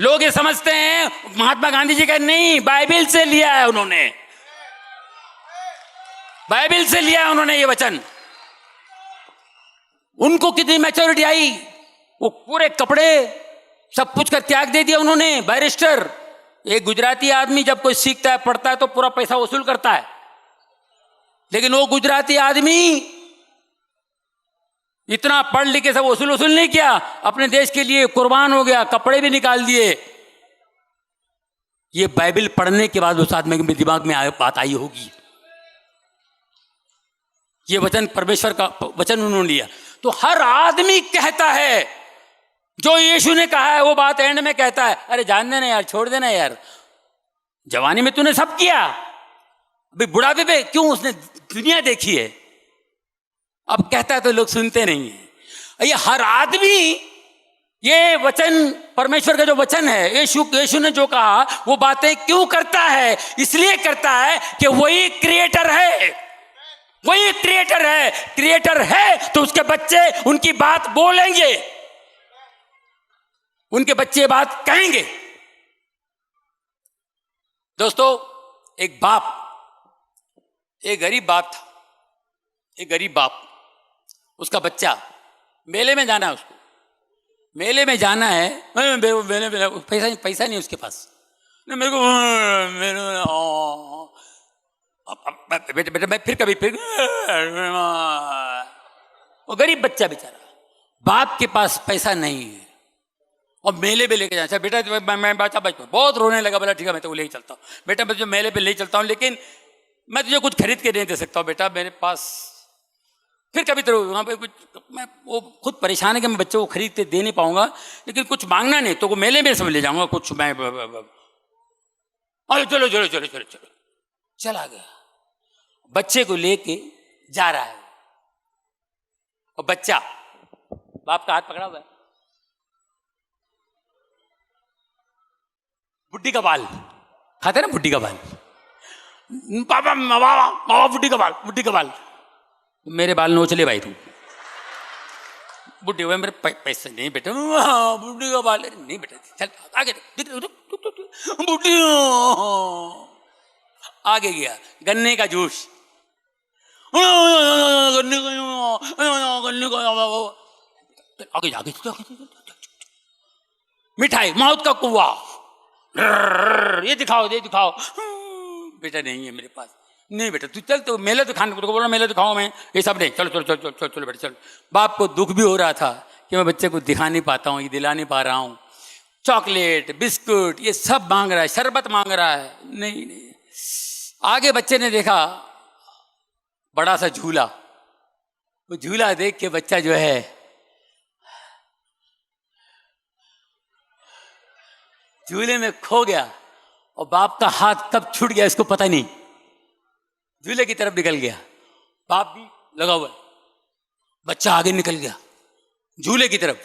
लोग ये समझते हैं महात्मा गांधी जी का, नहीं, बाइबल से लिया है उन्होंने, बाइबल से लिया है उन्होंने ये वचन। उनको कितनी मैच्योरिटी आई, वो पूरे कपड़े सब कुछ का त्याग दे दिया उन्होंने। बैरिस्टर, एक गुजराती आदमी जब कोई सीखता है, पढ़ता है तो पूरा पैसा वसूल करता है, लेकिन वो गुजराती आदमी इतना पढ़ लिख के सब वसूल नहीं किया, अपने देश के लिए कुर्बान हो गया, कपड़े भी निकाल दिए। ये बाइबल पढ़ने के बाद उस आदमी के दिमाग में बात आई होगी, ये वचन परमेश्वर का वचन उन्होंने लिया। तो हर आदमी कहता है, जो यीशु ने कहा है वो बात एंड में कहता है, अरे जान देना यार, छोड़ देना यार, जवानी में तूने सब किया, अभी बुढ़ापे पे क्यों, उसने दुनिया देखी है। अब कहता है तो लोग सुनते नहीं है। ये हर आदमी ये वचन, परमेश्वर का जो वचन है, यीशु ने जो कहा वो बातें क्यों करता है? इसलिए करता है कि वही क्रिएटर है, वही क्रिएटर है। क्रिएटर है तो उसके बच्चे उनकी बात बोलेंगे, उनके बच्चे बात कहेंगे। दोस्तों, एक गरीब बाप था, एक गरीब बाप, उसका बच्चा, मेले में जाना है उसको, मेले में जाना है, मेले में पैसा नहीं उसके पास, मेरे को बेटा मैं फिर वो गरीब बच्चा बेचारा, बाप के पास पैसा नहीं है, और मेले पे लेके जाना। अच्छा बेटा मैं बच्चा बचपन बहुत रोने लगा, बोला ठीक है मैं तो लेके चलता हूँ बेटा, मैं तुझे मेले पे ले चलता हूँ, लेकिन मैं तुझे कुछ खरीद के नहीं दे सकता हूँ बेटा, मेरे पास फिर कभी तो वहाँ पे कुछ, मैं वो खुद परेशान है कि मैं बच्चे को खरीद के दे नहीं पाऊंगा, लेकिन कुछ मांगना नहीं तो मेले में सब ले जाऊंगा कुछ मैं। अरे चलो चलो चलो चलो चलो, चला गया, बच्चे को लेके जा रहा है और बच्चा बाप का हाथ पकड़ा हुआ है, बुड्ढी का बाल खाते ना, बुड्ढी का बाल, पापा बाबा बुड्ढी का बाल, बुड्ढी का बाल, मेरे बाल नोच ले भाई तू, बुड्ढी हुए मेरे पैसे नहीं बेटा, बुड्ढी का बाल नहीं बेटा, चल आगे बुड्ढी, आगे गया गन्ने का जूस, गन्ने का आगे आगे, मिठाई मौत का कुआ, ये दिखाओ ये दिखाओ, बेटा नहीं है मेरे पास, नहीं बेटा तू चल, तो मेले तो खाने को बोला, मेले तो खाओ मैं, ये सब नहीं, चलो चलो चलो चलो चलो चलो बेटा चलो। बाप को दुख भी हो रहा था कि मैं बच्चे को दिखा नहीं पाता हूँ, ये दिला नहीं पा रहा हूँ, चॉकलेट बिस्कुट ये सब मांग रहा है, शरबत मांग रहा है, नहीं नहीं। आगे बच्चे ने देखा बड़ा सा झूला, वो झूला देख के बच्चा जो है झूले में खो गया, और बाप का हाथ कब छूट गया इसको पता नहीं, झूले की तरफ निकल गया, बाप भी लगा हुआ है, बच्चा आगे निकल गया झूले की तरफ,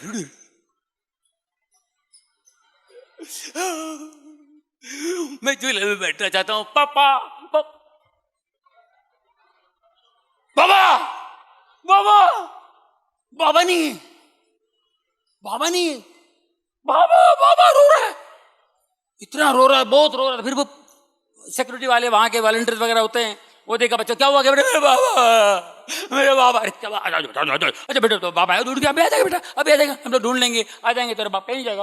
मैं झूले में बैठना चाहता हूं, पापा बाबा बाबा बाबा नहीं, बाबा नहीं, बाबा बाबा रो रहा है, इतना रो रहा है, बहुत रो रहा है। फिर वो सिक्योरिटी वाले वहां के वॉलंटियर्स वगैरह होते हैं, वो देखा बच्चा क्या हुआ, मेरे बाबा मेरे बाबा, अच्छा बेटा तो बाबा आया ढूंढ के, अभी आ जाएगा बेटा, अभी आ जाएगा, हम लोग ढूंढ लेंगे, आ जाएंगे, तेरा बाप कहीं जाएगा,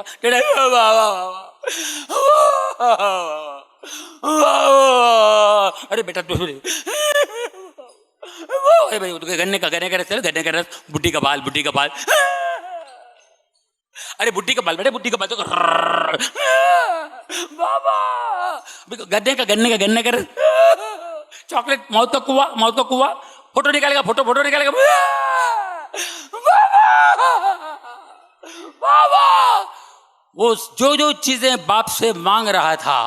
अरे बेटा भाई गन्ने का रस, गन्ने का रस, बुड्ढी का बाल, बुड्ढी का बाल, अरे बुड्ढी का बाल बेटे, बुड्ढी का बाल, तो बाबा गन्ने का रस, चॉकलेट, मौत का कुआ, मौत का कुआ, फोटो निकालेगा, फोटो निकालेगा, बाबा वो जो चीजें बाप से मांग रहा था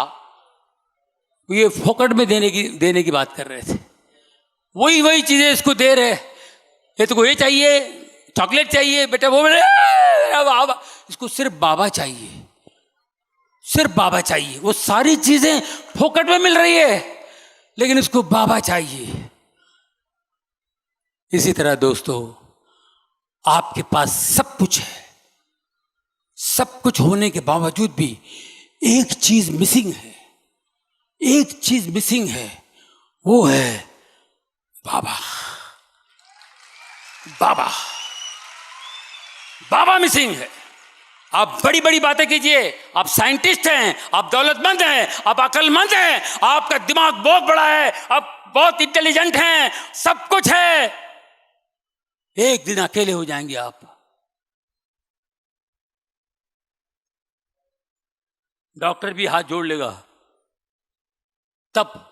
ये फोकट में देने की बात कर रहे थे, वही चीजें इसको दे रहे, ये तो ये चाहिए, चॉकलेट चाहिए बेटा, वो बाबा, इसको सिर्फ बाबा चाहिए, सिर्फ बाबा चाहिए, वो सारी चीजें फोकट में मिल रही है लेकिन इसको बाबा चाहिए। इसी तरह दोस्तों आपके पास सब कुछ है, सब कुछ होने के बावजूद भी एक चीज मिसिंग है, एक चीज मिसिंग है, वो है बाबा, बाबा, बाबा मिसिंग है। आप बड़ी बड़ी बातें कीजिए, आप साइंटिस्ट हैं, आप दौलतमंद हैं, आप अक्लमंद हैं, आपका दिमाग बहुत बड़ा है, आप बहुत इंटेलिजेंट हैं, सब कुछ है, एक दिन अकेले हो जाएंगे आप। डॉक्टर भी हाथ जोड़ लेगा, तब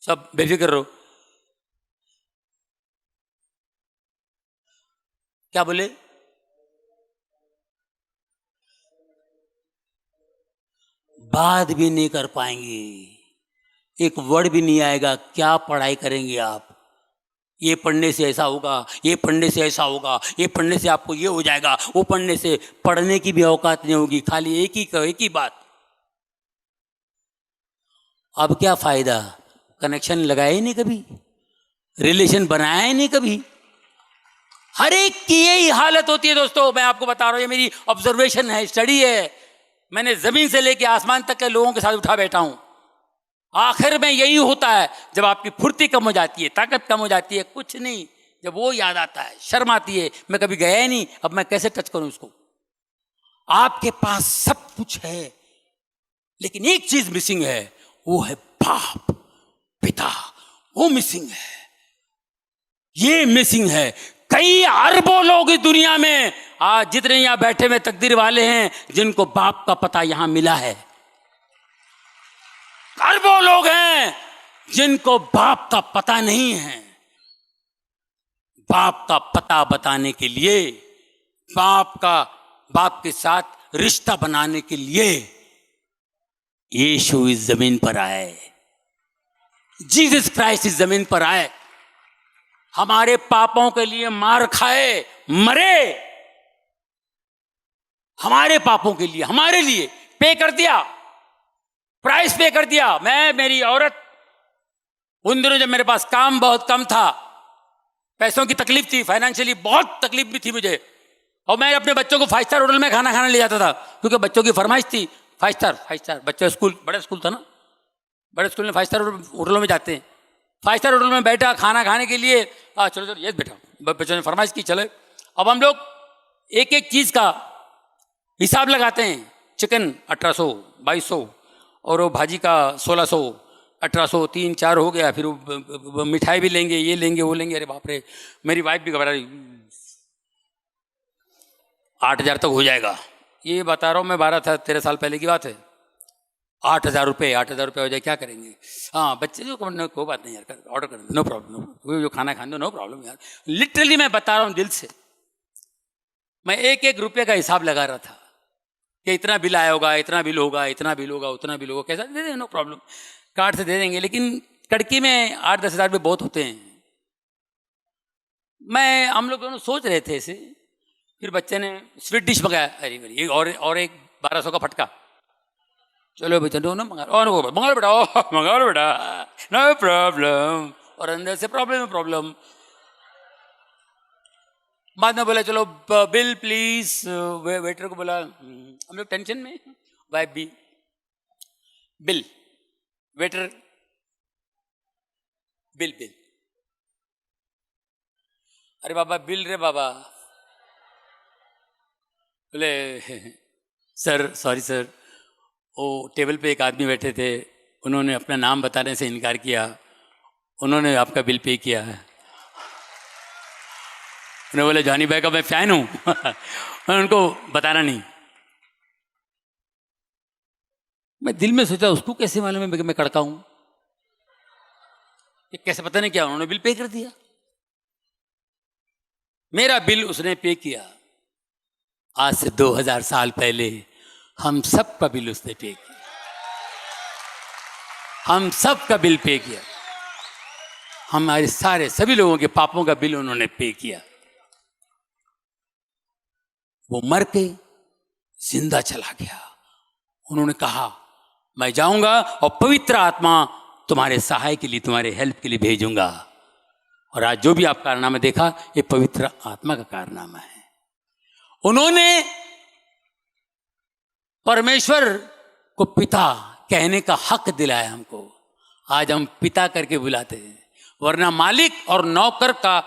सब बेफिक्र रहो। क्या बोले? बात भी नहीं कर पाएंगे, एक वर्ड भी नहीं आएगा, क्या पढ़ाई करेंगे आप? ये पढ़ने से ऐसा होगा, ये पढ़ने से ऐसा होगा, ये पढ़ने से आपको ये हो जाएगा, वो पढ़ने से, पढ़ने की भी औकात नहीं होगी, खाली एक ही बात। अब क्या फायदा? कनेक्शन लगाया ही नहीं कभी, रिलेशन बनाया ही नहीं कभी। हर एक की यही हालत होती है दोस्तों, मैं आपको बता रहा हूं, ये मेरी ऑब्जर्वेशन है, स्टडी है, मैंने जमीन से लेकर आसमान तक के लोगों के साथ उठा बैठा हूं। आखिर में यही होता है, जब आपकी फुर्ती कम हो जाती है, ताकत कम हो जाती है, कुछ नहीं, जब वो याद आता है, शर्म आती है, मैं कभी गया ही नहीं, अब मैं कैसे टच करूं उसको। आपके पास सब कुछ है लेकिन एक चीज मिसिंग है, वो है बाप, पिता, वो मिसिंग है, ये मिसिंग है। कई अरबों लोग इस दुनिया में आज जितने यहां बैठे हुए तकदीर वाले हैं जिनको बाप का पता यहां मिला है। अरबों लोग हैं जिनको बाप का पता नहीं है। बाप का पता बताने के लिए, बाप के साथ रिश्ता बनाने के लिए यीशु इस जमीन पर आए। जीसस क्राइस्ट इस जमीन पर आए, हमारे पापों के लिए मार खाए, मरे, हमारे पापों के लिए, हमारे लिए पे कर दिया, प्राइस पे कर दिया। मेरी औरत, उन दिनों जब मेरे पास काम बहुत कम था, पैसों की तकलीफ थी, फाइनेंशियली बहुत तकलीफ भी थी मुझे, और मैं अपने बच्चों को 5 स्टार होटल में खाना खाने ले जाता था क्योंकि बच्चों की फरमाइश थी 5 स्टार। बच्चे स्कूल, बड़ा स्कूल था ना, बड़े स्कूल में 5 स्टार होटलों में जाते हैं। 5 स्टार होटल में बैठा खाना खाने के लिए, चलो ये बेटा, बच्चों ने फरमाइश की, चले। अब हम लोग एक एक चीज़ का हिसाब लगाते हैं। चिकन 1800, 2200, और वो भाजी का 1600, 1800, 3-4 हो गया। फिर वो मिठाई भी लेंगे, ये लेंगे, वो लेंगे। अरे बाप रे, मेरी वाइफ भी घबरा रही, 8000 तक हो जाएगा। ये बता रहा हूँ मैं, 12-13 साल पहले की बात है। 8000 रुपये हो जाए, क्या करेंगे? हाँ, बच्चे जो कोई बात नहीं यार, ऑर्डर कर दो, नो प्रॉब्लम, जो खाना खाने दो, नो प्रॉब्लम यार। लिटरली मैं बता रहा हूँ दिल से, मैं एक एक रुपये का हिसाब लगा रहा था कि इतना बिल आया होगा, इतना बिल होगा, इतना बिल होगा, उतना बिल होगा, कैसा दे दें, नो प्रॉब्लम, कार्ड से दे देंगे। लेकिन कड़की में 8-10 हज़ार रुपये बहुत होते हैं। हम लोग दोनों सोच रहे थे ऐसे, फिर बच्चे ने स्वीट डिश मंगाया, अरे और एक 1200 का फटका। चलो बच्चा, दो ना मंगा लो बेटा, नो प्रॉब्लम। और अंदर से प्रॉब्लम। बाद में बोला चलो बिल प्लीज, वेटर को बोला, हम लोग टेंशन में, वाइफ भी, बिल, वेटर, बिल। अरे बाबा बिल रे बाबा। बोले सर, सॉरी सर, वो टेबल पे एक आदमी बैठे थे, उन्होंने अपना नाम बताने से इनकार किया, उन्होंने आपका बिल पे किया है। उन्होंने बोले जॉनी भाई का मैं फैन हूँ मैं उनको बताना नहीं। मैं दिल में सोचा उसको कैसे मालूम है मैं कड़का हूँ, ये कैसे पता नहीं क्या, उन्होंने बिल पे कर दिया। मेरा बिल उसने पे किया। आज से 2000 साल पहले हम सब का बिल उसने पे किया, हम सब का बिल पे किया। हमारे सारे सभी लोगों के पापों का बिल उन्होंने पे किया। वो मर के जिंदा चला गया। उन्होंने कहा मैं जाऊंगा और पवित्र आत्मा तुम्हारे सहाय के लिए, तुम्हारे हेल्प के लिए भेजूंगा। और आज जो भी आप कारनामा देखा, ये पवित्र आत्मा का कारनामा है। उन्होंने परमेश्वर को पिता कहने का हक दिलाया हमको। आज हम पिता करके बुलाते हैं, वरना मालिक और नौकर का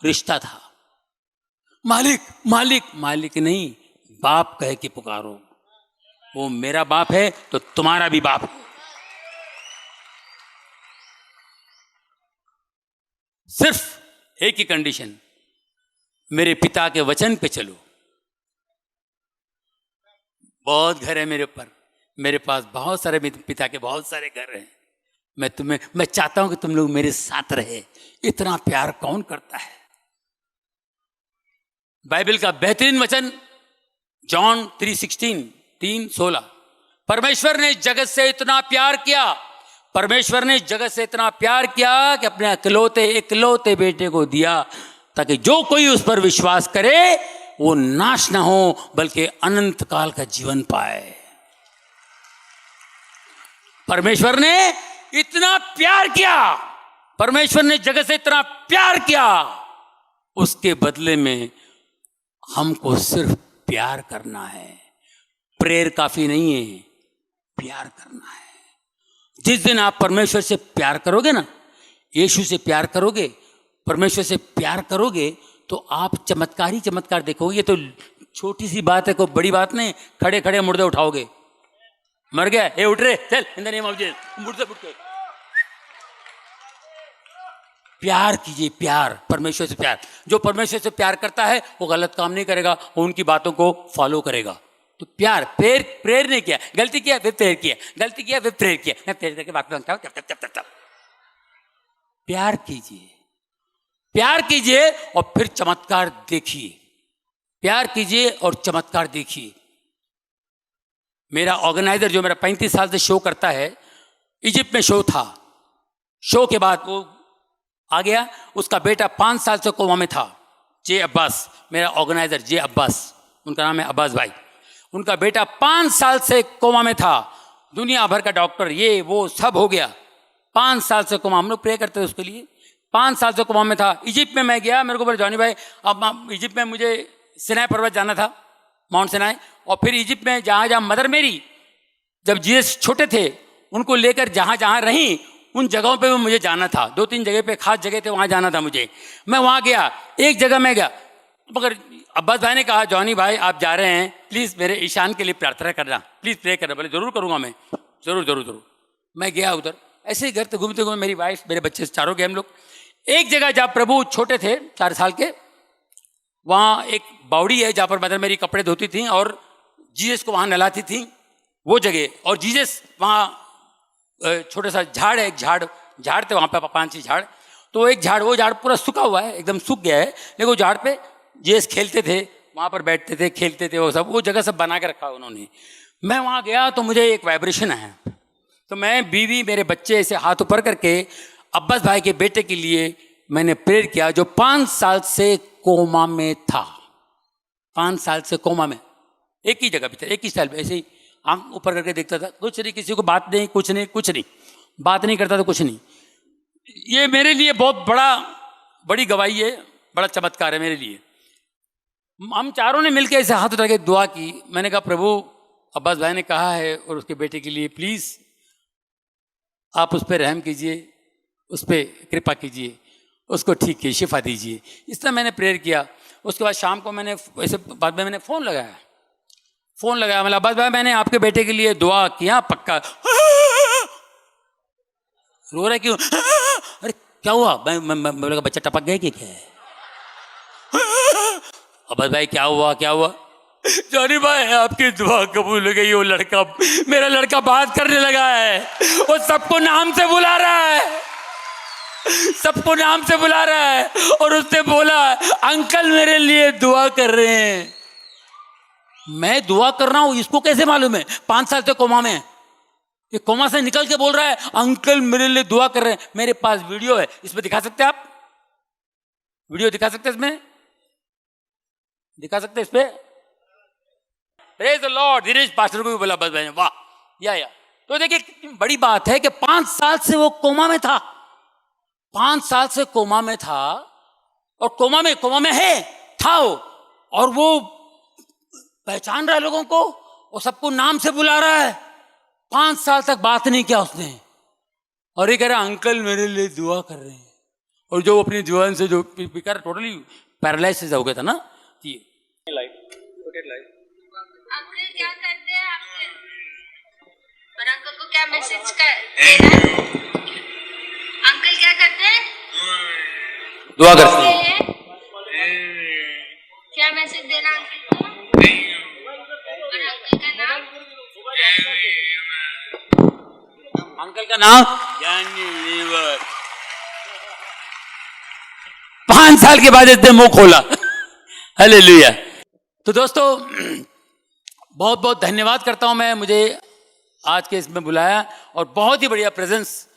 रिश्ता था। मालिक मालिक मालिक नहीं, बाप कह के पुकारो। वो मेरा बाप है तो तुम्हारा भी बाप है। सिर्फ एक ही कंडीशन, मेरे पिता के वचन पे चलो। बहुत घर है मेरे ऊपर, मेरे पास बहुत सारे पिता के बहुत सारे घर हैं। मैं चाहता हूं कि तुम लोग मेरे साथ रहे। इतना प्यार कौन करता है? बाइबल का बेहतरीन वचन जॉन 3:16 परमेश्वर ने जगत से इतना प्यार किया, परमेश्वर ने जगत से इतना प्यार किया कि अपने इकलौते बेटे को दिया, ताकि जो कोई उस पर विश्वास करे वो नाश ना हो बल्कि अनंत काल का जीवन पाए। परमेश्वर ने इतना प्यार किया, परमेश्वर ने जगत से इतना प्यार किया, उसके बदले में हमको सिर्फ प्यार करना है। प्रेयर काफी नहीं है, प्यार करना है। जिस दिन आप परमेश्वर से प्यार करोगे ना, यीशु से प्यार करोगे, परमेश्वर से प्यार करोगे, तो आप चमत्कार ही चमत्कार देखोगे। ये तो छोटी सी बात है, कोई बड़ी बात नहीं। खड़े खड़े मुर्दे उठाओगे, मर गया, ए उठ रे, चल इन द नेम ऑफ जीसस, मुर्दे उठ के प्यार कीजिए, प्यार, परमेश्वर से प्यार। जो परमेश्वर से प्यार करता है वो गलत काम नहीं करेगा, वो उनकी बातों को फॉलो करेगा। तो प्यार, प्रेयर नहीं किया, गलती किया फिर प्रेयर किया, गलती किया फिर प्रेयर किया, मैं प्रेयर करके बात मांगता हूँ। प्यार कीजिए, प्यार कीजिए और फिर चमत्कार देखिए। प्यार कीजिए और चमत्कार देखिए। मेरा ऑर्गेनाइजर जो मेरा 35 साल से शो करता है, इजिप्ट में शो था, शो के बाद वो आ गया, उसका बेटा 5 साल से कोमा में था। जे अब्बास, मेरा ऑर्गेनाइजर जे अब्बास, उनका नाम है अब्बास भाई। उनका बेटा 5 साल से कोमा में था, दुनिया भर का डॉक्टर ये वो सब हो गया, 5 साल से कोमा। हम लोग प्रे करते थे उसके लिए। 5 साल से कोमा में था। इजिप्ट में मैं गया, मेरे को बोले जॉनी भाई, अब इजिप्ट में मुझे सिनाई पर्वत जाना था, माउंट सिनाई, और फिर इजिप्ट में जहाँ जहाँ मदर मेरी जब जीसस छोटे थे उनको लेकर जहाँ जहाँ रहीं उन जगहों पे भी मुझे जाना था। 2-3 जगह पे खास जगह थे, वहाँ जाना था मुझे। मैं वहाँ गया, एक जगह मैं गया, मगर अब्बास भाई ने कहा जॉनी भाई आप जा रहे हैं, प्लीज़ मेरे ईशान के लिए प्रार्थना करना, प्लीज़ प्रे करना। बोले जरूर करूँगा मैं, जरूर जरूर जरूर। मैं गया उधर, ऐसे ही घर से घूमते घूमते, मेरी वाइफ मेरे बच्चे चारों गए हम लोग। एक जगह जहाँ प्रभु छोटे थे 4 साल के, वहाँ एक बावड़ी है जहाँ पर मदर मेरी कपड़े धोती थी और जीसस को वहाँ नहलाती थी, वो जगह। और जीसस वहाँ छोटा सा झाड़ है, एक झाड़ थे वहाँ पे 5-6 झाड़। तो एक झाड़, वो झाड़ पूरा सूखा हुआ है, एकदम सूख गया है, लेकिन वो झाड़ पे जीसस खेलते थे, वहाँ पर बैठते थे, खेलते थे, वो सब, वो जगह सब बना के रखा उन्होंने। मैं वहाँ गया तो मुझे एक वाइब्रेशन आया, तो मैं, बीवी, मेरे बच्चे ऐसे हाथ ऊपर करके अब्बास भाई के बेटे के लिए मैंने प्रेयर किया, जो 5 साल से कोमा में था। 5 साल से कोमा में, एक ही जगह पे था, एक ही स्टाइल पे, ऐसे ही आंख ऊपर करके देखता था, कुछ नहीं, किसी को बात नहीं, कुछ नहीं, बात नहीं करता था, कुछ नहीं। ये मेरे लिए बहुत बड़ी गवाही है, बड़ा चमत्कार है मेरे लिए। हम चारों ने मिलकर ऐसे हाथ उठा के दुआ की। मैंने कहा प्रभु, अब्बास भाई ने कहा है और उसके बेटे के लिए प्लीज़ आप उस पर रहम कीजिए, उस पर कृपा कीजिए, उसको ठीक कीजिए, शिफा दीजिए। इस तरह मैंने प्रेयर किया। उसके बाद शाम को मैंने ऐसे बाद में मैंने फ़ोन लगाया, मतलब अब्बास भाई मैंने आपके बेटे के लिए दुआ किया, पक्का। रो रहा क्यों? अरे क्या हुआ? मैं बच्चा टपक गया कि क्या है? अब्बास भाई क्या हुआ? जॉनी भाई आपकी दुआ कबूल हो गई, वो लड़का, मेरा लड़का बात करने लगा है, वो सबको नाम से बुला रहा है, सबको नाम से बुला रहा है, और उसने बोला अंकल मेरे लिए दुआ कर रहे हैं। मैं दुआ कर रहा हूं, इसको कैसे मालूम है? 5 साल से कोमा में, ये कोमा से निकल के बोल रहा है अंकल मेरे लिए दुआ कर रहे हैं। मेरे पास वीडियो है, इसमें दिखा सकते हैं आप? वीडियो दिखा सकते हैं इसमें? दिखा सकते हैं इस पे? Praise the lord. Dheeraj pastor को भी बोला बस भाई, वाह या। तो देखिए कितनी बड़ी बात है कि 5 साल से वो कोमा में था, 5 साल से कोमा में था, और कोमा में था वो, और वो पहचान रहा है लोगों को, वो सबको नाम से बुला रहा है। 5 साल तक बात नहीं किया उसने, और ये कह रहा अंकल मेरे लिए दुआ कर रहे हैं। और जो अपनी जुबान से जो टोटली पैरालाइसिस हो गया था ना, अंकल क्या करते हैं आपके, और अंकल को क्या मैसेज देना है? अंकल क्या करते हैं? दुआ करते हैं। क्या मैसेज देना अंकल को? और अंकल का नाम? अंकल का नाम यानी लीवर। 5 साल के बाद इसने मुंह खोला। हालेलुया। तो दोस्तों बहुत बहुत धन्यवाद करता हूं मैं, मुझे आज के इसमें बुलाया, और बहुत ही बढ़िया प्रेजेंस,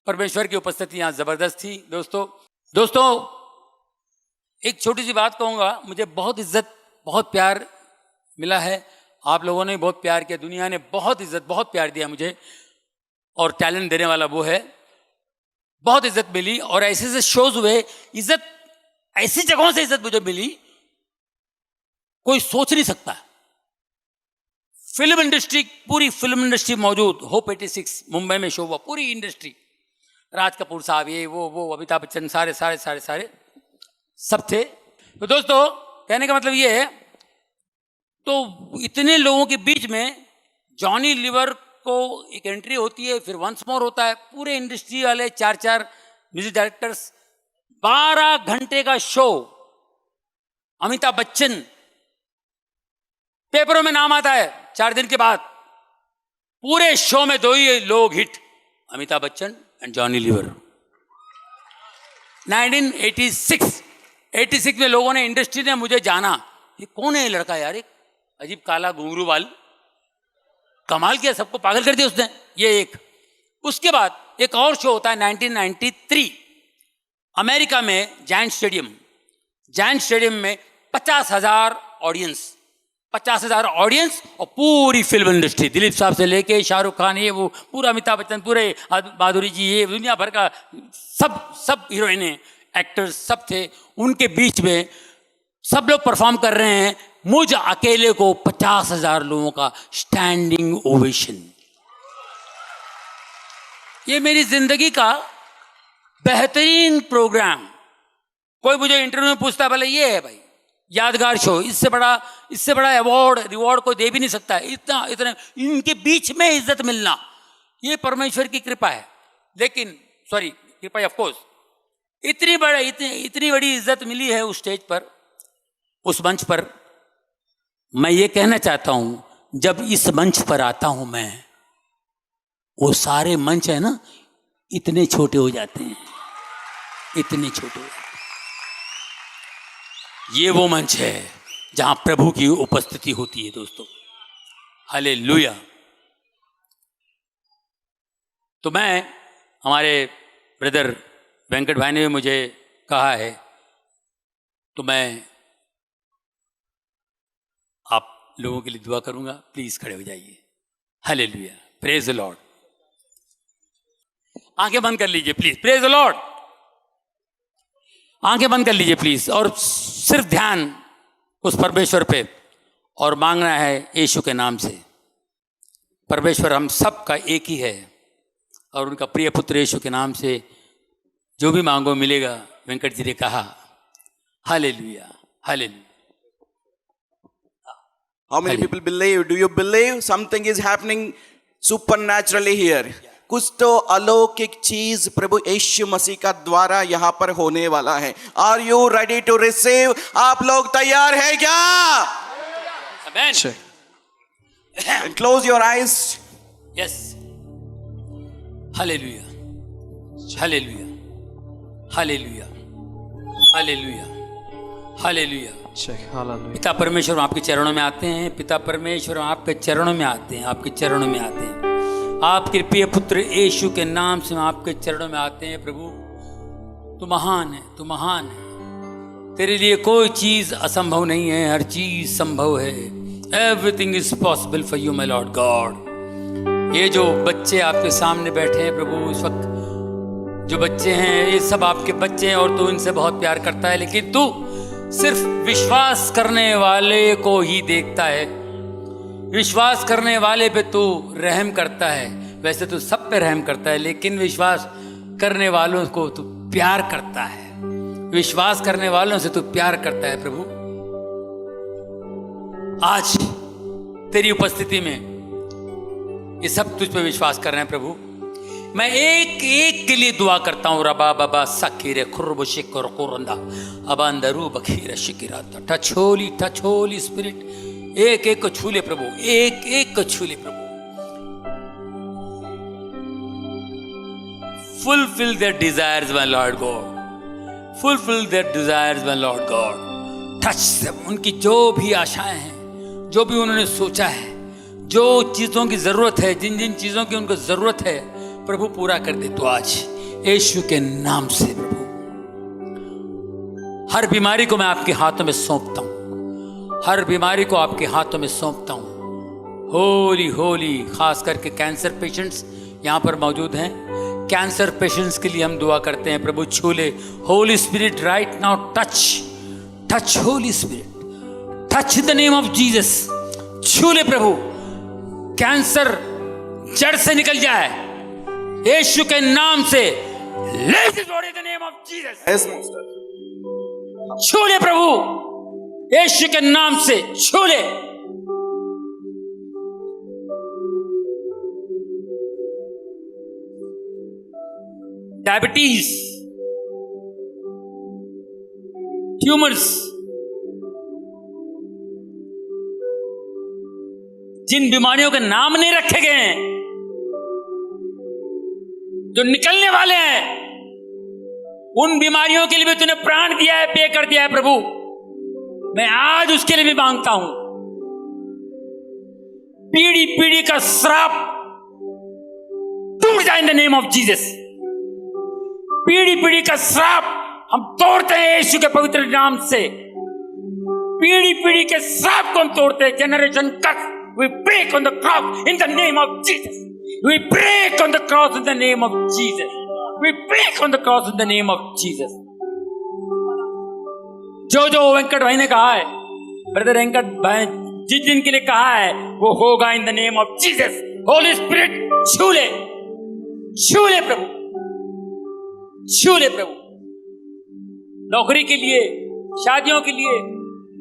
परमेश्वर की उपस्थिति यहाँ जबरदस्त थी। दोस्तों एक छोटी सी बात कहूँगा, मुझे बहुत इज्जत, बहुत प्यार मिला है। आप लोगों ने बहुत प्यार किया, दुनिया ने बहुत इज्जत, बहुत प्यार दिया मुझे, और टैलेंट देने वाला वो है। बहुत इज्जत मिली, और ऐसे ऐसे शोज हुए, इज्जत ऐसी जगहों से इज्जत मुझे मिली कोई सोच नहीं सकता। फिल्म इंडस्ट्री, पूरी फिल्म इंडस्ट्री मौजूद, होप 86 मुंबई में शो हुआ, पूरी इंडस्ट्री, राज कपूर साहब, ये वो अमिताभ बच्चन, सारे सब थे। तो दोस्तों कहने का मतलब ये है, तो इतने लोगों के बीच में जॉनी लीवर को एक एंट्री होती है, फिर वंस मोर होता है, पूरे इंडस्ट्री वाले 4 म्यूजिक डायरेक्टर्स 12 घंटे का शो, अमिताभ बच्चन, पेपरों में नाम आता है 4 दिन के बाद। पूरे शो में 2 ही लोग हिट, अमिताभ बच्चन एंड जॉनी लीवर। 1986 में लोगों ने, इंडस्ट्री ने मुझे जाना, ये कौन है ये लड़का यार, एक अजीब काला घुंघरू बाल, कमाल किया, सबको पागल कर दिया उसने। ये एक, उसके बाद एक और शो होता है 1993 अमेरिका में, जायंट स्टेडियम में 50,000 ऑडियंस, 50,000 ऑडियंस और पूरी फिल्म इंडस्ट्री, दिलीप साहब से लेके शाहरुख खान, ये वो, पूरा अमिताभ बच्चन, पूरे माधुरी जी, ये दुनिया भर का सब हीरोइनें, एक्टर्स सब थे। उनके बीच में सब लोग परफॉर्म कर रहे हैं, मुझ अकेले को 50,000 लोगों का स्टैंडिंग ओवेशन। ये मेरी जिंदगी का बेहतरीन प्रोग्राम। कोई मुझे इंटरव्यू में पूछता है, भले ये है भाई यादगार शो, इससे बड़ा अवार्ड रिवॉर्ड कोई दे भी नहीं सकता है। इतना इनके बीच में इज्जत मिलना, ये परमेश्वर की कृपा है। लेकिन सॉरी, कृपा ऑफ कोर्स, इतनी बड़ी इज्जत मिली है उस स्टेज पर, उस मंच पर। मैं ये कहना चाहता हूं, जब इस मंच पर आता हूं मैं, वो सारे मंच है ना, इतने छोटे हो जाते हैं, इतने छोटे हो जाते हैं। ये वो मंच है जहां प्रभु की उपस्थिति होती है दोस्तों। हालेलुया। तो मैं, हमारे ब्रदर वेंकट भाई ने भी मुझे कहा है, तो मैं आप लोगों के लिए दुआ करूंगा। प्लीज खड़े हो जाइए। Hallelujah, praise the Lord. आंखें बंद कर लीजिए प्लीज, प्रेज द लॉर्ड। आंखें बंद कर लीजिए प्लीज, और सिर्फ ध्यान उस परमेश्वर पे, और मांगना है यीशु के नाम से। परमेश्वर हम सब का एक ही है, और उनका प्रिय पुत्र यीशु के नाम से जो भी मांगो मिलेगा, वेंकट जी ने कहा। Hallelujah, hallelujah. How many people believe? Do you believe something is happening supernaturally here? कुछ तो अलौकिक चीज प्रभु यीशु मसीह का द्वारा यहाँ पर होने वाला है। Are you ready to receive? आप लोग तैयार हैं क्या? Amen. And close your eyes. Yes. Hallelujah. Hallelujah. Hallelujah. Hallelujah. Hallelujah. पिता परमेश्वर हम आपके चरणों में आते हैं। पिता परमेश्वर हम आपके चरणों में आते हैं, आपके चरणों में आते हैं। आपके प्रिय पुत्र यीशु के नाम से हम आपके चरणों में आते हैं। प्रभु तू महान है, तू महान है। तेरे लिए कोई चीज असंभव नहीं है, हर चीज संभव है। Everything is possible for you my lord God. ये जो बच्चे आपके सामने बैठे हैं प्रभु, इस वक्त जो बच्चे हैं, ये सब आपके बच्चे हैं, और तू इनसे बहुत प्यार करता है। लेकिन तू सिर्फ विश्वास करने वाले को ही देखता है, विश्वास करने वाले पे तू रहम करता है। वैसे तो सब पे रहम करता है, लेकिन विश्वास करने वालों को तू प्यार करता है। विश्वास करने वालों से तू प्यार करता है। प्रभु आज तेरी उपस्थिति में ये सब तुझ पे विश्वास कर रहे हैं। प्रभु मैं एक एक के लिए दुआ करता हूँ। रबा बाबा सखीरे खुरब शिकर कोरंदा अबांदरू बखीर शिकिरा। टच होली स्पिरिट, एक एक को छू ले प्रभु, एक एक को छू ले प्रभु। Fulfil their desires my lord God, fulfil their desires my lord God. Touch them, उनकी जो भी आशाएं हैं, जो भी उन्होंने सोचा है, जो चीजों की जरूरत है, जिन जिन चीजों की उनको जरूरत है, प्रभु पूरा कर दे। तो आज यीशु के नाम से प्रभु हर बीमारी को मैं आपके हाथों में सौंपता हूं, हर बीमारी को आपके हाथों में सौंपता हूं। होली होली, खास करके कैंसर पेशेंट्स यहां पर मौजूद हैं। कैंसर पेशेंट्स के लिए हम दुआ करते हैं। प्रभु छू ले। Holi spirit right now touch Holi spirit, touch the name of Jesus. छू ले प्रभु, कैंसर जड़ से निकल जाए यीशु के नाम से। Let it go in the name of Jesus. Yes, Master. छू ले प्रभु, यीशु के नाम से छू ले। डायबिटीज, ट्यूमर्स, जिन बीमारियों के नाम नहीं रखे गए हैं, जो निकलने वाले हैं, उन बीमारियों के लिए भी तूने प्राण दिया है, पे कर दिया है प्रभु। मैं आज उसके लिए भी मांगता हूं। पीढ़ी पीढ़ी का श्राप टूट जाए इन द नेम ऑफ जीसस। पीढ़ी पीढ़ी का श्राप हम तोड़ते हैं यीशु के पवित्र नाम से। पीढ़ी पीढ़ी के श्राप को हम तोड़ते हैं। Generation cut, we break on the cross in the name of Jesus. We break on the cross in the name of Jesus. We break on the cross in the name of Jesus. जो वेंकट भाई ने कहा है, brother Venkat भाई जिस दिन के लिए कहा है, वो होगा इन the name of Jesus. Holi spirit छू ले प्रभु, छू ले प्रभु। नौकरी के लिए, शादियों के लिए,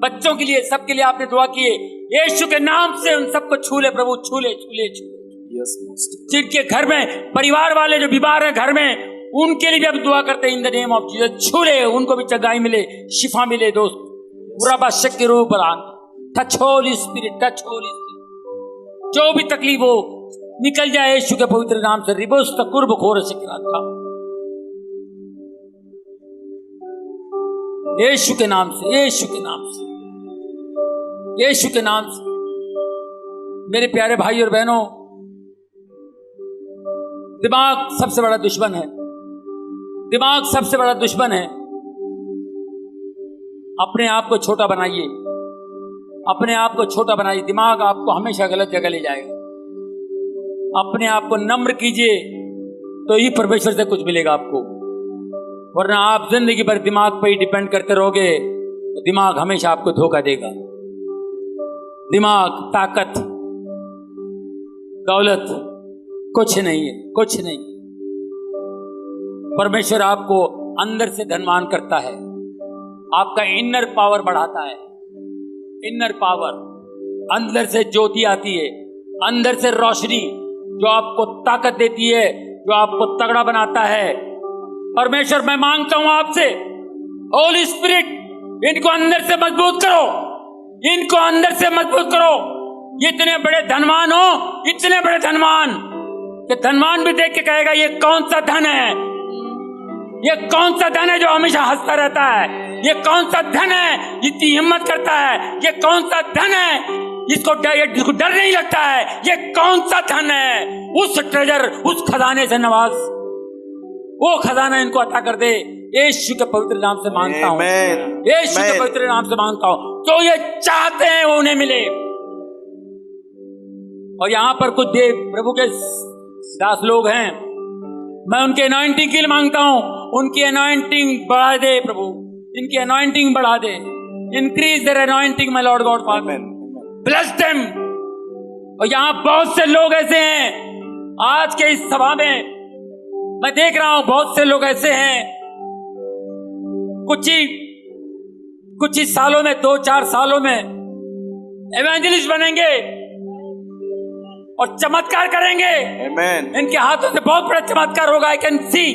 बच्चों के लिए, सबके लिए आपने दुआ की है। यीशु के नाम से उन सबको छू ले प्रभु, छू ले छू ले छू ले। जिनके घर में परिवार वाले जो बीमार हैं घर में, उनके लिए भी अब दुआ करते हैं इन द नेम ऑफ जीसस। छू ले, उनको भी चंगाई मिले, शिफा मिले दोस्त। पूरा बादशाह के रूप में touch Holi spirit, touch Holi spirit. जो भी तकलीफ हो निकल जाए यीशु के पवित्र नाम से। रिबोस तक कुर्ब खोर से था यीशु के नाम से, यीशु के नाम से, यीशु के नाम से। मेरे प्यारे भाई और बहनों, दिमाग सबसे बड़ा दुश्मन है। दिमाग सबसे बड़ा दुश्मन है। अपने आप को छोटा बनाइए, अपने आप को छोटा बनाइए। दिमाग आपको हमेशा गलत जगह ले जाएगा। अपने आप को नम्र कीजिए तो ही परमेश्वर से कुछ मिलेगा आपको, वरना आप जिंदगी भर दिमाग पर ही डिपेंड करते रहोगे तो दिमाग हमेशा आपको धोखा देगा। दिमाग, ताकत, दौलत कुछ नहीं है, कुछ नहीं। परमेश्वर आपको अंदर से धनवान करता है, आपका इनर पावर बढ़ाता है। इनर पावर, अंदर से ज्योति आती है, अंदर से रोशनी जो आपको ताकत देती है, जो आपको तगड़ा बनाता है। परमेश्वर, मैं मांगता हूं आपसे, होली स्पिरिट, इनको अंदर से मजबूत करो, इनको अंदर से मजबूत करो। ये इतने बड़े धनवान हो, इतने बड़े धनवान कि धनवान भी देख के कहेगा ये कौन सा धन है, ये कौन सा धन है जो हमेशा हंसता रहता है, ये कौन सा धन है जितनी हिम्मत करता है, ये कौन सा धन है जिसको डर नहीं लगता है, ये कौन सा धन है। उस ट्रेजर, उस खजाने से नवाज, वो खजाना इनको अता कर दे। यीशु के पवित्र नाम से मांगता हूँ, यीशु के पवित्र नाम से मांगता हूँ। जो ये चाहते हैं वो उन्हें मिले। और यहाँ पर कुछ देव प्रभु के दास लोग हैं, मैं उनके अनॉइंटिंग के लिए मांगता हूँ, उनकी अनॉइंटिंग बढ़ा दे प्रभु, इनकी अनॉइंटिंग बढ़ा दे। Increase their anointing my lord God father, bless them. और यहाँ बहुत से लोग ऐसे हैं, आज के इस सभा में मैं देख रहा हूं बहुत से लोग ऐसे हैं, कुछ ही सालों में, 2-4 सालों में एवेंजलिस्ट बनेंगे और चमत्कार करेंगे। Amen. इनके हाथों से बहुत बड़ा चमत्कार होगा। आई कैन सी,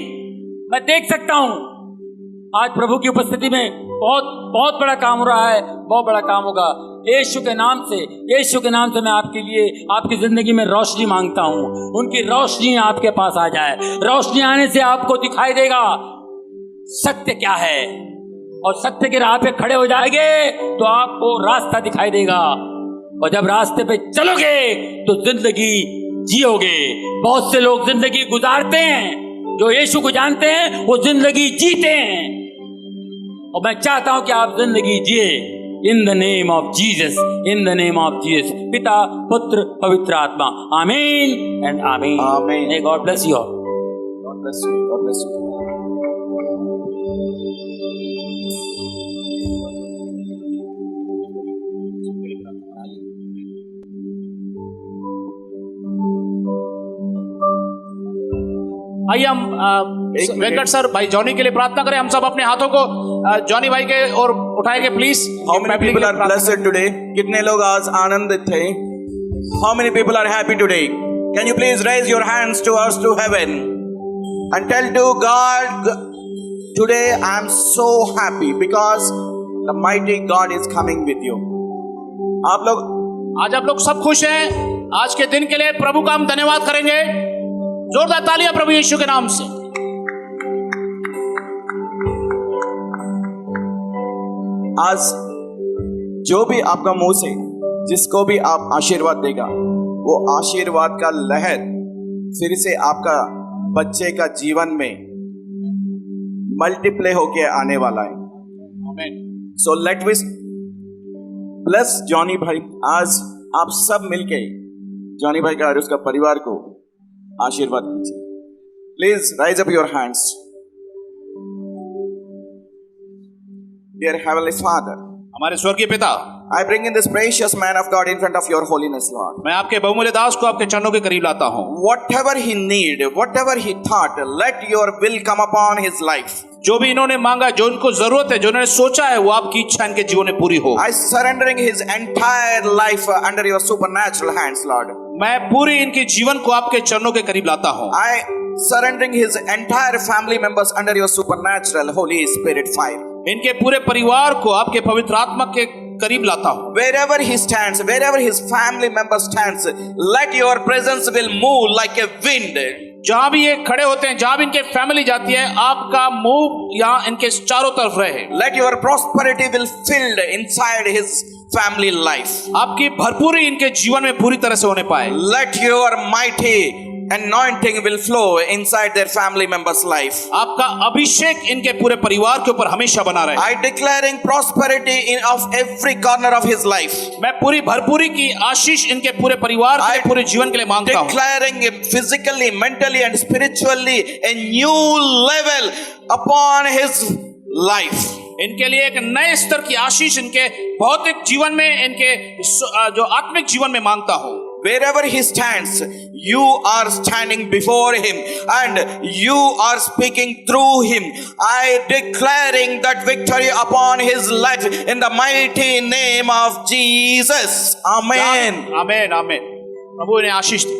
मैं देख सकता हूं आज प्रभु की उपस्थिति में बहुत बड़ा काम हो रहा है, बहुत बड़ा काम होगा। यीशु के नाम से, यीशु के नाम से मैं आपके लिए, आपकी जिंदगी में रोशनी मांगता हूं। उनकी रोशनी आपके पास आ जाए। रोशनी आने से आपको दिखाई देगा सत्य क्या है, और सत्य के राह पे खड़े हो जाएंगे तो आपको रास्ता दिखाई देगा। और जब रास्ते पे चलोगे तो जिंदगी जियोगे। बहुत से लोग जिंदगी गुजारते हैं, जो यीशु को जानते हैं वो जिंदगी जीते हैं, और मैं चाहता हूं कि आप जिंदगी जिए इन the name of Jesus, in the name of Jesus. पिता, पुत्र, पवित्र आत्मा, आमीन एंड आमीन। आमीन। May God bless you all. God bless you. God bless you. आइए हम वेंकट सर, भाई जॉनी के लिए प्रार्थना करें। हम सब अपने हाथों को जॉनी भाई के और उठाएंगे please. How many people are blessed today? कितने लोग आज आनंदित थे? How many people are happy today? Can you please raise your hands towards to heaven and tell to God, Today I am so happy because the mighty God is coming with you. आप लोग आज आप लोग सब खुश हैं। आज के दिन के लिए प्रभु का हम धन्यवाद करेंगे। जोरदार तालियां प्रभु यीशु के नाम से। आज जो भी आपका मुंह से जिसको भी आप आशीर्वाद देगा, वो आशीर्वाद का लहर फिर से आपका बच्चे का जीवन में मल्टीप्लाई होके आने वाला है। आमीन। So let we bless Johnny भाई। आज आप सब मिलके जॉनी भाई का और उसका परिवार को आशीर्वाद कीजिए। Please rise up your hands. Dear heavenly father, हमारे स्वर्गीय पिता, I bring in this precious man of God in front of your holiness, Lord. मैं आपके बहुमूल्य दास को आपके चरणों के करीब लाता हूँ। Whatever he need, whatever he thought, let your will come upon his life. जो भी इन्होंने मांगा, जो इनको जरूरत है, जो इन्होंने सोचा है, वो आपकी इच्छा इनके जीवन में पूरी हो। I surrendering his entire life under your supernatural hands, Lord. मैं पूरी इनके जीवन को आपके चरणों के करीब लाता हूँ। I surrendering his entire family members under your supernatural Holy Spirit fire. इनके पूरे परिवार को आपके पवित्र आत्मा के करीब लाता हूँ। Wherever he stands, wherever his family member stands, let your presence will move like a wind. जहाँ भी ये खड़े होते हैं, जहाँ भी इनके फैमिली जाती है, आपका मुंह यहाँ इनके चारों तरफ रहे। Let your prosperity will filled inside his family life. आपकी भरपूरी इनके जीवन में पूरी तरह से होने पाए। Let your mighty anointing will flow inside their family members' life. आपका अभिषेक इनके पूरे परिवार के ऊपर हमेशा बना रहे। I declaring prosperity of every corner of his life. मैं पूरी भरपूरी की आशीष इनके पूरे परिवार के पूरे जीवन के लिए मांगता हूँ। Declaring physically, mentally and spiritually a new level upon his life. इनके लिए एक नए स्तर की आशीष इनके भौतिक जीवन में, इनके जो आत्मिक जीवन में मांगता हूँ। Wherever he stands, you are standing before him and you are speaking through him. I declaring that victory upon his life in the mighty name of Jesus. Amen. आमीन, आमीन। प्रभु इन्हें आशीष दे।